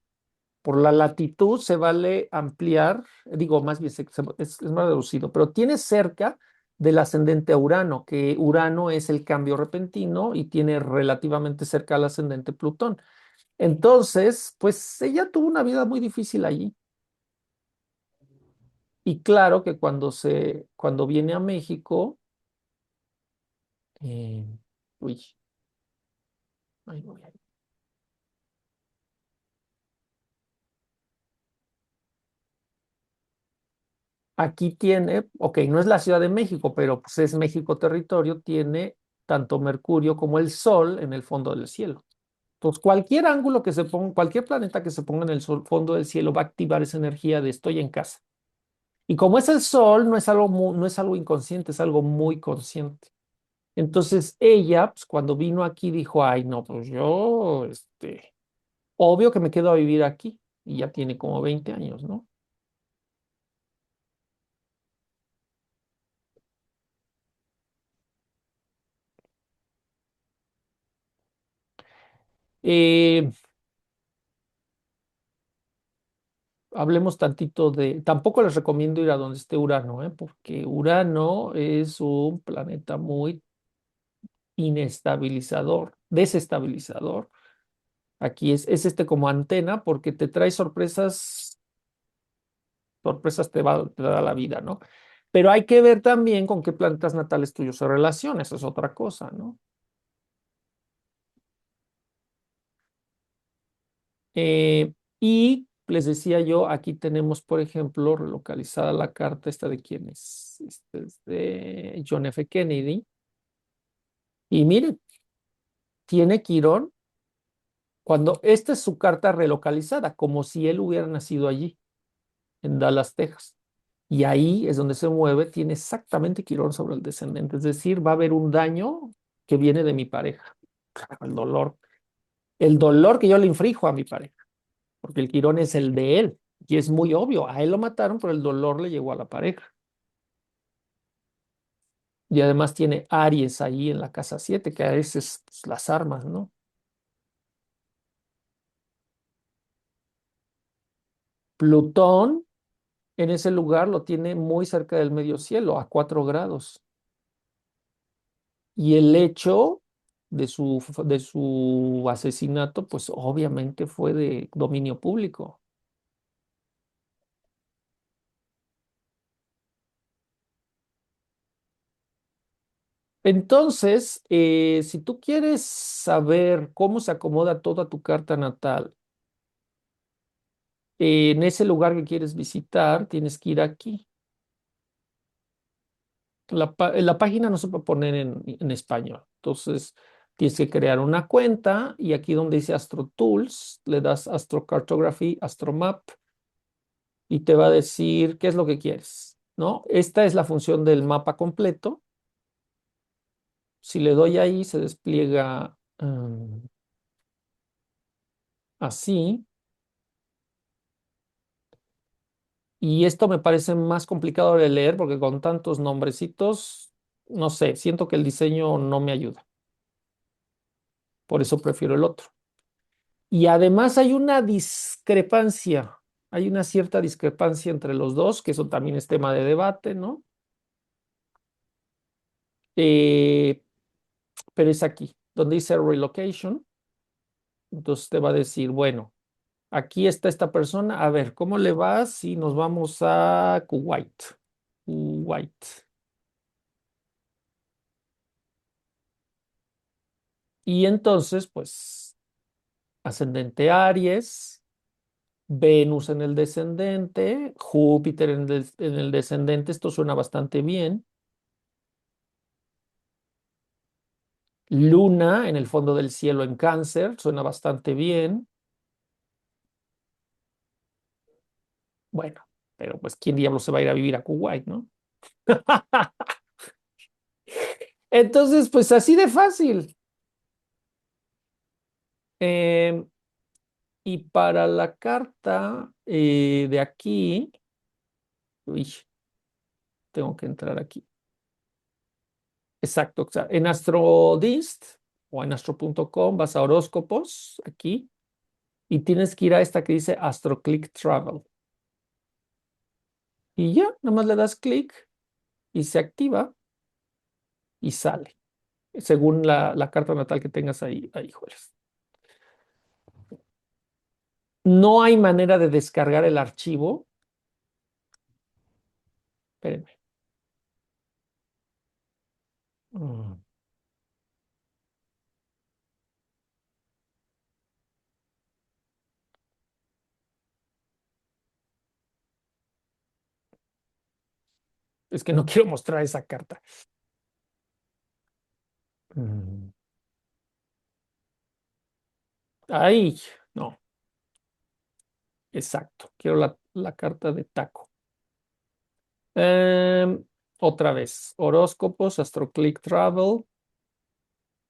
Por la latitud se vale ampliar, digo, más bien es más reducido, pero tiene cerca del ascendente a Urano, que Urano es el cambio repentino y tiene relativamente cerca al ascendente Plutón. Entonces, pues ella tuvo una vida muy difícil allí. Y claro que cuando viene a México, eh, uy, ay, no, aquí tiene, ok, no es la Ciudad de México, pero pues es México territorio, tiene tanto Mercurio como el Sol en el fondo del cielo. Entonces, cualquier ángulo que se ponga, cualquier planeta que se ponga en el fondo del cielo va a activar esa energía de estoy en casa. Y como es el Sol, no es algo inconsciente, es algo muy consciente. Entonces ella, pues cuando vino aquí dijo, ay, no, pues yo, obvio que me quedo a vivir aquí. Y ya tiene como 20 años, ¿no? Eh, hablemos tantito tampoco les recomiendo ir a donde esté Urano, ¿eh? Porque Urano es un planeta muy inestabilizador, desestabilizador. Aquí es como antena porque te trae sorpresas, sorpresas te da la vida, ¿no? Pero hay que ver también con qué planetas natales tuyos se relaciona, eso es otra cosa, ¿no? Y les decía yo, aquí tenemos, por ejemplo, relocalizada la carta, esta de quién es, este es de John F. Kennedy. Y miren, tiene Quirón cuando esta es su carta relocalizada, como si él hubiera nacido allí, en Dallas, Texas. Y ahí es donde se mueve, tiene exactamente Quirón sobre el descendente, es decir, va a haber un daño que viene de mi pareja, el dolor que yo le inflijo a mi pareja, porque el Quirón es el de él. Y es muy obvio, a él lo mataron, pero el dolor le llegó a la pareja. Y además tiene Aries ahí en la casa 7 que a veces pues, las armas, ¿no? Plutón en ese lugar lo tiene muy cerca del medio cielo, a 4 grados. Y el hecho de su asesinato, pues obviamente fue de dominio público. Entonces, si tú quieres saber cómo se acomoda toda tu carta natal, en ese lugar que quieres visitar, tienes que ir aquí. La página no se puede poner en español. Entonces, tienes que crear una cuenta y aquí donde dice Astro Tools, le das Astro Cartography, Astro Map y te va a decir qué es lo que quieres, ¿no? Esta es la función del mapa completo. Si le doy ahí, se despliega así. Y esto me parece más complicado de leer porque con tantos nombrecitos, no sé, siento que el diseño no me ayuda. Por eso prefiero el otro. Y además hay una discrepancia, hay una cierta discrepancia entre los dos, que eso también es tema de debate, ¿no? Eh, pero es aquí. donde dice relocation. Entonces te va a decir, bueno, aquí está esta persona. A ver, ¿cómo le va si nos vamos a Kuwait? Kuwait. Y entonces, pues, ascendente Aries, Venus en el descendente, Júpiter en el descendente. Esto suena bastante bien. Luna en el fondo del cielo en Cáncer, suena bastante bien. Bueno, pero pues, ¿quién diablos se va a ir a vivir a Kuwait, no? Entonces, pues así de fácil. Em, y para la carta de aquí, uy, tengo que entrar aquí. Exacto, o sea, en AstroDist o en astro.com vas a horóscopos aquí y tienes que ir a esta que dice AstroClick Travel. Y ya, nada más le das clic y se activa y sale, según la carta natal que tengas ahí, Juárez. No hay manera de descargar el archivo. Espérenme. Mm, Es que no quiero mostrar esa carta. Mm, Ahí, no, exacto. Quiero la carta de taco. Em, Otra vez, horóscopos, AstroClick Travel,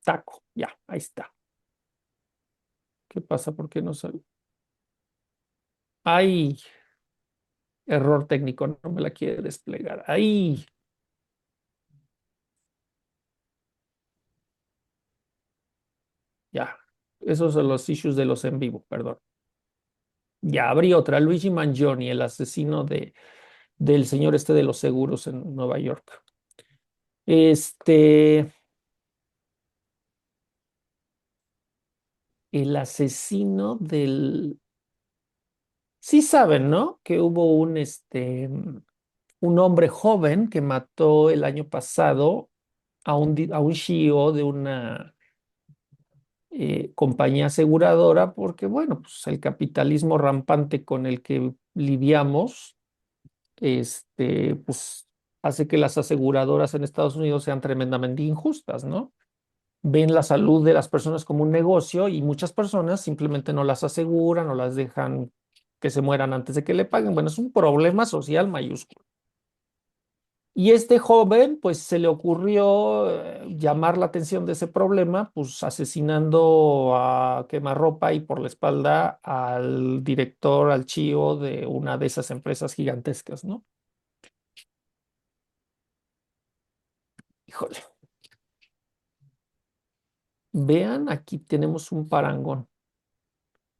taco. Ya, ahí está. ¿Qué pasa? ¿Por qué no sale? Ay, error técnico, no me la quiere desplegar. Ahí, ya. Esos son los issues de los en vivo, perdón. Ya abrí otra, Luigi Mangione, el asesino del señor este de los seguros en Nueva York. Este, el asesino del... Sí saben, ¿no? Que hubo un hombre joven que mató el año pasado a un CEO de una compañía aseguradora porque, bueno, pues el capitalismo rampante con el que lidiamos, pues hace que las aseguradoras en Estados Unidos sean tremendamente injustas, ¿no? Ven la salud de las personas como un negocio y muchas personas simplemente no las aseguran o las dejan que se mueran antes de que le paguen. Bueno, es un problema social mayúsculo. Y este joven, pues se le ocurrió llamar la atención de ese problema, pues asesinando a quemarropa y por la espalda al director, al CEO de una de esas empresas gigantescas, ¿no? Híjole, vean, aquí tenemos un parangón.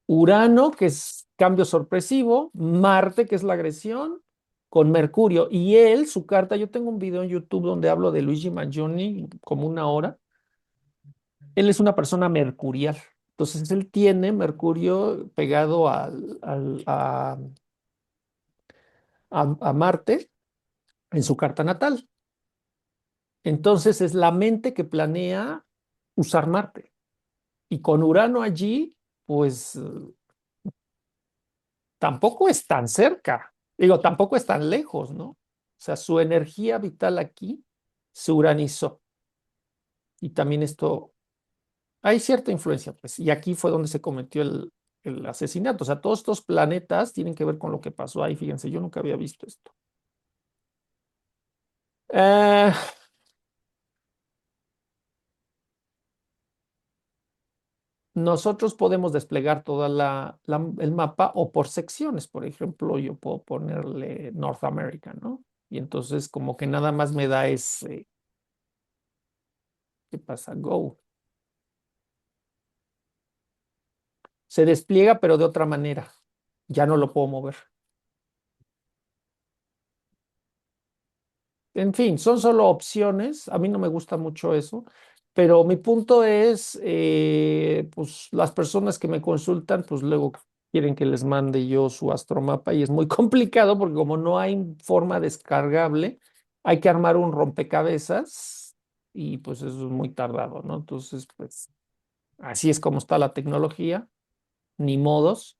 Urano, que es cambio sorpresivo, Marte, que es la agresión, con Mercurio. Y él, su carta, yo tengo un video en YouTube donde hablo de Luigi Mangione como una hora. Él es una persona mercurial. Entonces, él tiene Mercurio pegado a Marte en su carta natal. Entonces, es la mente que planea usar Marte. Y con Urano allí, pues tampoco es tan cerca. Digo, tampoco es tan lejos, ¿no? O sea, su energía vital aquí se uranizó. Y también esto, hay cierta influencia, pues. Y aquí fue donde se cometió el asesinato. O sea, todos estos planetas tienen que ver con lo que pasó ahí. Fíjense, yo nunca había visto esto. Eh, Nosotros podemos desplegar toda el mapa o por secciones. Por ejemplo, yo puedo ponerle North America, ¿no? Y entonces como que nada más me da ese, ¿qué pasa? Go. Se despliega, pero de otra manera. Ya no lo puedo mover. En fin, son solo opciones. A mí no me gusta mucho eso. Pero mi punto es, pues las personas que me consultan, pues luego quieren que les mande yo su astromapa y es muy complicado porque como no hay forma descargable, hay que armar un rompecabezas y pues eso es muy tardado, ¿no? Entonces, pues así es como está la tecnología, ni modos.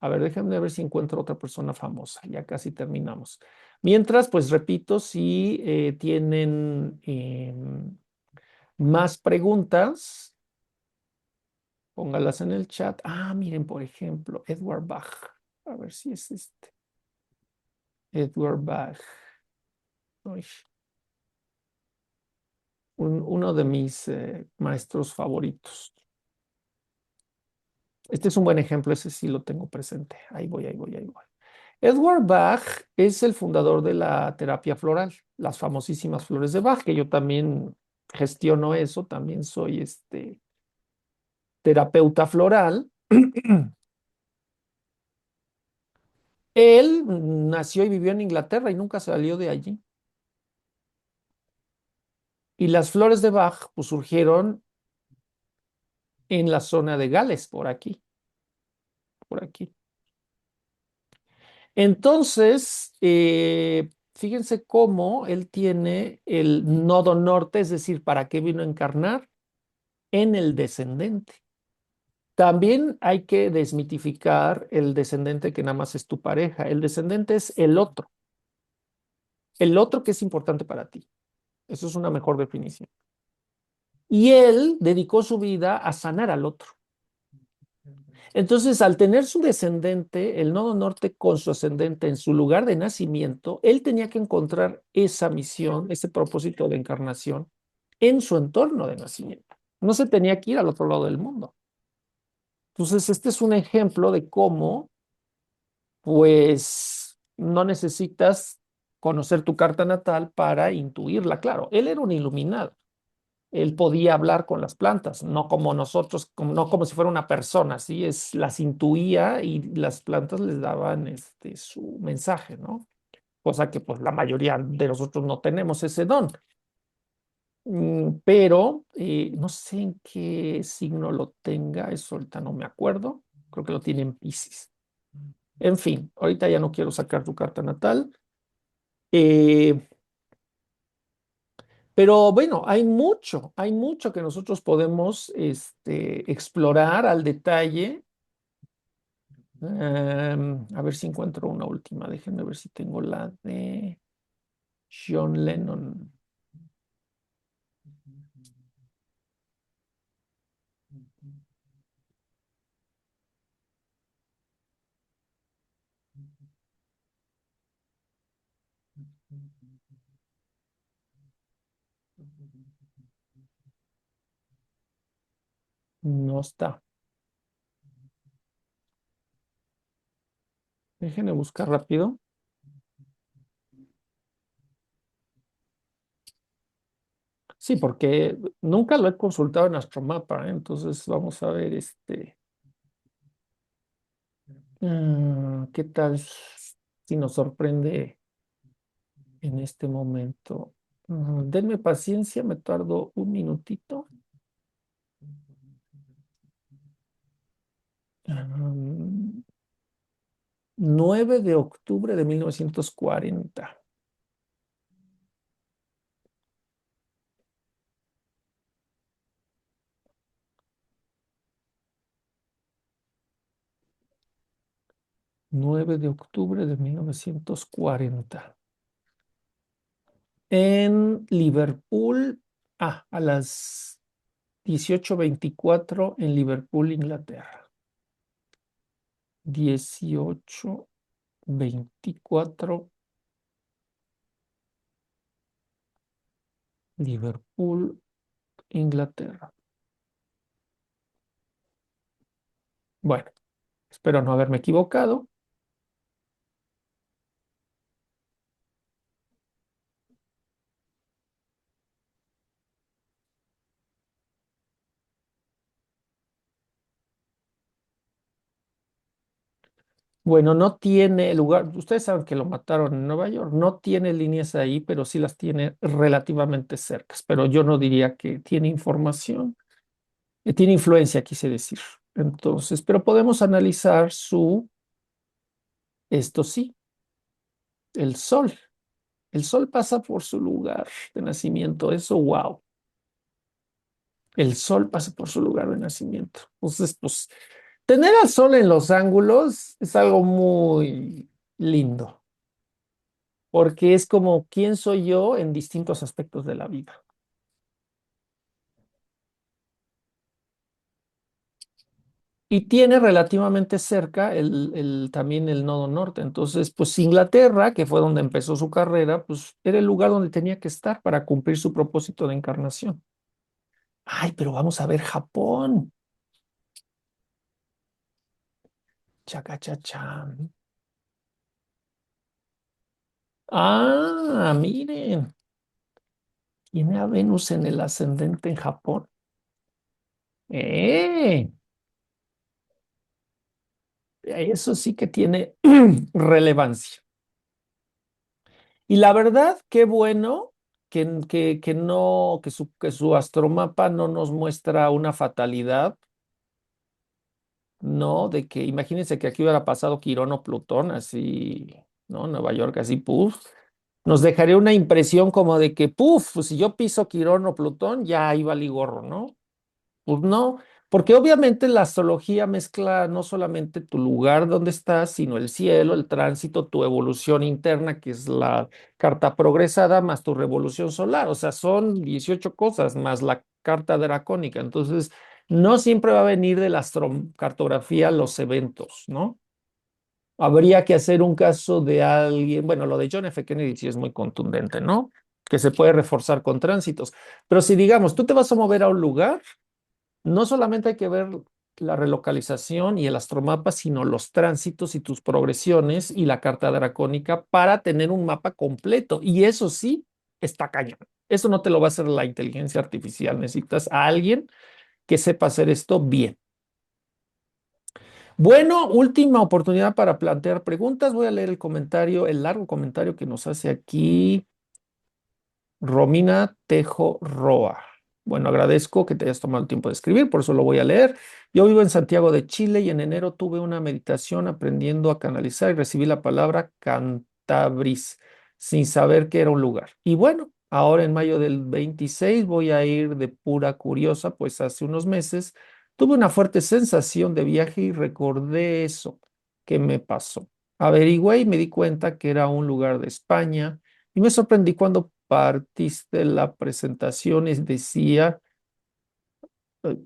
A ver, déjenme ver si encuentro otra persona famosa, ya casi terminamos. Mientras, pues repito, si tienen más preguntas, póngalas en el chat. Ah, miren, por ejemplo, Edward Bach. A ver si es este. Edward Bach. Uy, uno de mis maestros favoritos. Este es un buen ejemplo, ese sí lo tengo presente. Ahí voy, ahí voy, ahí voy. Edward Bach es el fundador de la terapia floral, las famosísimas flores de Bach, que yo también gestiono eso, también soy terapeuta floral. Él nació y vivió en Inglaterra y nunca salió de allí. Y las flores de Bach pues, surgieron en la zona de Gales, por aquí, por aquí. Entonces, fíjense cómo él tiene el nodo norte, es decir, ¿para qué vino a encarnar? En el descendente. También hay que desmitificar el descendente que nada más es tu pareja. El descendente es el otro que es importante para ti. Eso es una mejor definición. Y él dedicó su vida a sanar al otro. Entonces, al tener su descendente, el nodo norte con su ascendente en su lugar de nacimiento, él tenía que encontrar esa misión, ese propósito de encarnación en su entorno de nacimiento. No se tenía que ir al otro lado del mundo. Entonces, este es un ejemplo de cómo, pues, no necesitas conocer tu carta natal para intuirla. Claro, él era un iluminado. Él podía hablar con las plantas, no como nosotros, no como si fuera una persona, ¿sí? Las intuía y las plantas les daban su mensaje, ¿no? Cosa que pues la mayoría de nosotros no tenemos ese don. Pero no sé en qué signo lo tenga, eso ahorita no me acuerdo, creo que lo tiene en Piscis. En fin, ahorita ya no quiero sacar tu carta natal. Eh, Pero bueno, hay mucho que nosotros podemos explorar al detalle. A ver si encuentro una última. Déjenme ver si tengo la de John Lennon. No está. Déjenme buscar rápido. Sí, porque nunca lo he consultado en Astromapa, ¿eh? Entonces vamos a ver qué tal si nos sorprende en este momento. Denme paciencia, me tardo un minutito. 9 de octubre de 1940. 9 de octubre de 1940. En Liverpool, a las 18:24 en Liverpool, Inglaterra. 18:24, Liverpool, Inglaterra. Bueno, espero no haberme equivocado. Bueno, no tiene lugar, ustedes saben que lo mataron en Nueva York, no tiene líneas ahí, pero sí las tiene relativamente cercas, pero yo no diría que tiene información, tiene influencia, quise decir. Entonces, pero podemos analizar esto sí, el sol. El sol pasa por su lugar de nacimiento, eso, wow. El sol pasa por su lugar de nacimiento. Entonces, pues, tener al sol en los ángulos es algo muy lindo, porque es como quién soy yo en distintos aspectos de la vida. Y tiene relativamente cerca también el nodo norte. Entonces, pues Inglaterra, que fue donde empezó su carrera, pues era el lugar donde tenía que estar para cumplir su propósito de encarnación. Ay, pero vamos a ver Japón. Chacachachán. Ah, miren, tiene a Venus en el ascendente en Japón. Eh, eso sí que tiene relevancia. Y la verdad, qué bueno que no, que su astromapa no nos muestra una fatalidad, ¿no? De que imagínense que aquí hubiera pasado Quirón o Plutón, así, ¿no? Nueva York, así, puf. Nos dejaría una impresión como de que, puf, si yo piso Quirón o Plutón, ya iba gorro, ¿no? Pues no, porque obviamente la astrología mezcla no solamente tu lugar donde estás, sino el cielo, el tránsito, tu evolución interna, que es la carta progresada, más tu revolución solar. O sea, son 18 cosas más la carta dracónica. Entonces, no siempre va a venir de la astrocartografía los eventos, ¿no? Habría que hacer un caso de alguien, bueno, lo de John F. Kennedy sí es muy contundente, ¿no? Que se puede reforzar con tránsitos. Pero si digamos, tú te vas a mover a un lugar, no solamente hay que ver la relocalización y el astromapa, sino los tránsitos y tus progresiones y la carta dracónica para tener un mapa completo. Y eso sí, está cañón. Eso no te lo va a hacer la inteligencia artificial. Necesitas a alguien que sepa hacer esto bien. Bueno, última oportunidad para plantear preguntas. Voy a leer el comentario, el largo comentario que nos hace aquí Romina Tejo Roa. Bueno, agradezco que te hayas tomado el tiempo de escribir, por eso lo voy a leer. Yo vivo en Santiago de Chile y en enero tuve una meditación aprendiendo a canalizar y recibí la palabra Cantabris sin saber que era un lugar. Y bueno, ahora en mayo del 26 voy a ir de pura curiosa, pues hace unos meses tuve una fuerte sensación de viaje y recordé eso que me pasó. Averigüé y me di cuenta que era un lugar de España y me sorprendí cuando partiste la presentación y decía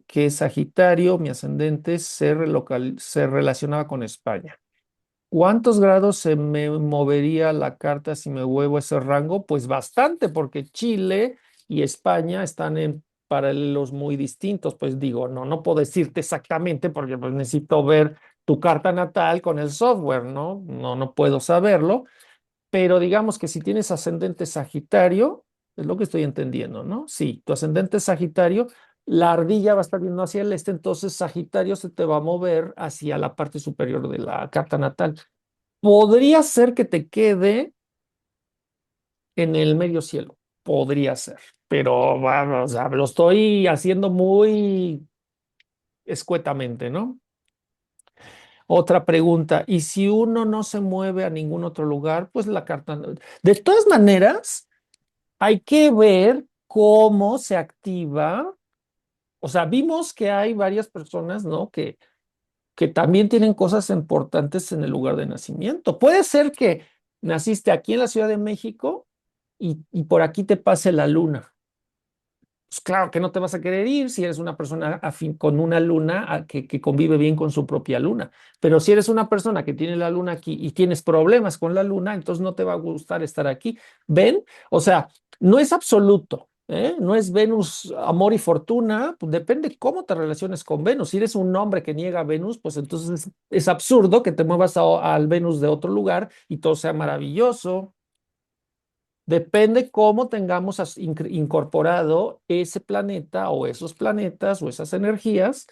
que Sagitario, mi ascendente, se relacionaba con España. ¿Cuántos grados se me movería la carta si me muevo ese rango? Pues bastante, porque Chile y España están en paralelos muy distintos. Pues digo, no puedo decirte exactamente porque pues necesito ver tu carta natal con el software, ¿no? No puedo saberlo, pero digamos que si tienes ascendente Sagitario, es lo que estoy entendiendo, ¿no? Sí, tu ascendente Sagitario, la ardilla va a estar viendo hacia el este, entonces Sagitario se te va a mover hacia la parte superior de la carta natal. Podría ser que te quede en el medio cielo, podría ser, pero vamos, o sea, lo estoy haciendo muy escuetamente, ¿no? Otra pregunta, ¿y si uno no se mueve a ningún otro lugar? Pues la carta... De todas maneras, hay que ver cómo se activa. O sea, vimos que hay varias personas, ¿no? Que también tienen cosas importantes en el lugar de nacimiento. Puede ser que naciste aquí en la Ciudad de México y por aquí te pase la luna. Pues claro que no te vas a querer ir si eres una persona afín con una luna que convive bien con su propia luna. Pero si eres una persona que tiene la luna aquí y tienes problemas con la luna, entonces no te va a gustar estar aquí. ¿Ven? O sea, no es absoluto. ¿Eh? No es Venus, amor y fortuna, pues depende cómo te relaciones con Venus. Si eres un hombre que niega a Venus, pues entonces es absurdo que te muevas al Venus de otro lugar y todo sea maravilloso. Depende cómo tengamos incorporado ese planeta o esos planetas o esas energías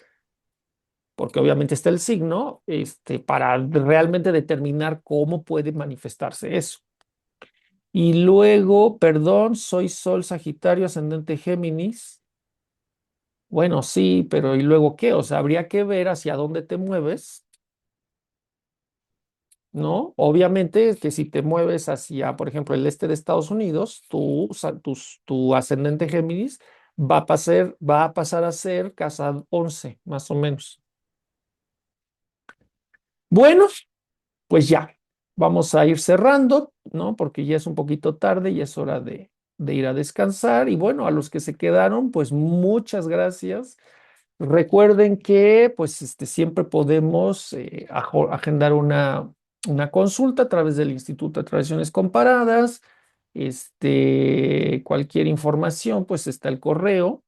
porque obviamente está el signo, para realmente determinar cómo puede manifestarse eso. Y luego, perdón, soy Sol Sagitario, ascendente Géminis. Bueno, sí, pero ¿y luego qué? O sea, habría que ver hacia dónde te mueves, ¿no? Obviamente que si te mueves hacia, por ejemplo, el este de Estados Unidos, tu ascendente Géminis va a pasar a ser casa 11, más o menos. Bueno, pues ya, vamos a ir cerrando, ¿no? Porque ya es un poquito tarde y es hora de ir a descansar. Y bueno, a los que se quedaron, pues muchas gracias. Recuerden que pues siempre podemos agendar una consulta a través del Instituto de Tradiciones Comparadas. Cualquier información, pues está el correo.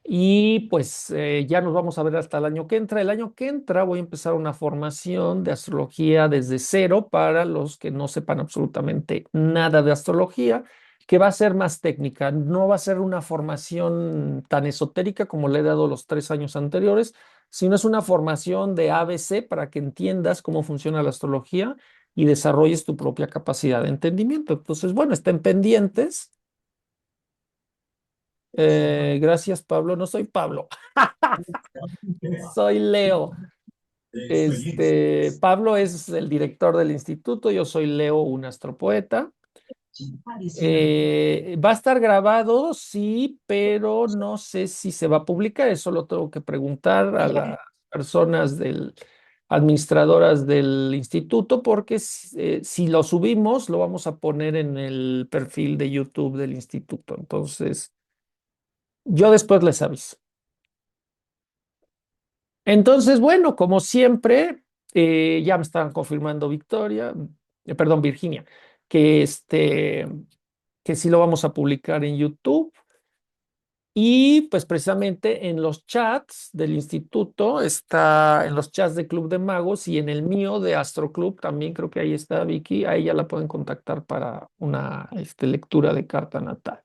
Y pues ya nos vamos a ver hasta el año que entra. El año que entra voy a empezar una formación de astrología desde cero para los que no sepan absolutamente nada de astrología, que va a ser más técnica. No va a ser una formación tan esotérica como le he dado los 3 años anteriores, sino es una formación de ABC para que entiendas cómo funciona la astrología y desarrolles tu propia capacidad de entendimiento. Entonces, bueno, estén pendientes. Gracias, Pablo. No soy Pablo. Soy Leo. Pablo es el director del instituto, yo soy Leo, un astropoeta. Va a estar grabado, sí, pero no sé si se va a publicar. Eso lo tengo que preguntar a las personas administradoras del instituto, porque si lo subimos, lo vamos a poner en el perfil de YouTube del instituto. Entonces, yo después les aviso. Entonces, bueno, como siempre, ya me estaban confirmando perdón, Virginia, que que sí lo vamos a publicar en YouTube. Y pues precisamente en los chats del instituto está, en los chats de Club de Magos y en el mío de Astro Club también creo que ahí está Vicky, ahí ya la pueden contactar para una lectura de carta natal.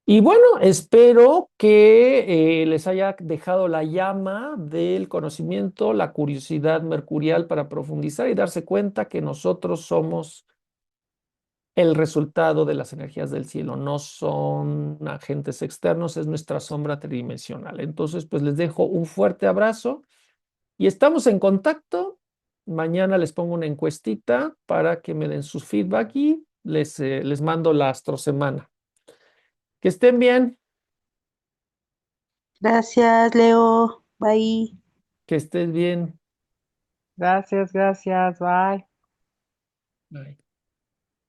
Y bueno, espero que les haya dejado la llama del conocimiento, la curiosidad mercurial para profundizar y darse cuenta que nosotros somos el resultado de las energías del cielo, no son agentes externos, es nuestra sombra tridimensional. Entonces, pues les dejo un fuerte abrazo y estamos en contacto. Mañana les pongo una encuestita para que me den su feedback y les mando la astrosemana. Que estén bien, Gracias, Leo. Bye. que estés bien. Gracias, gracias, bye. Bye.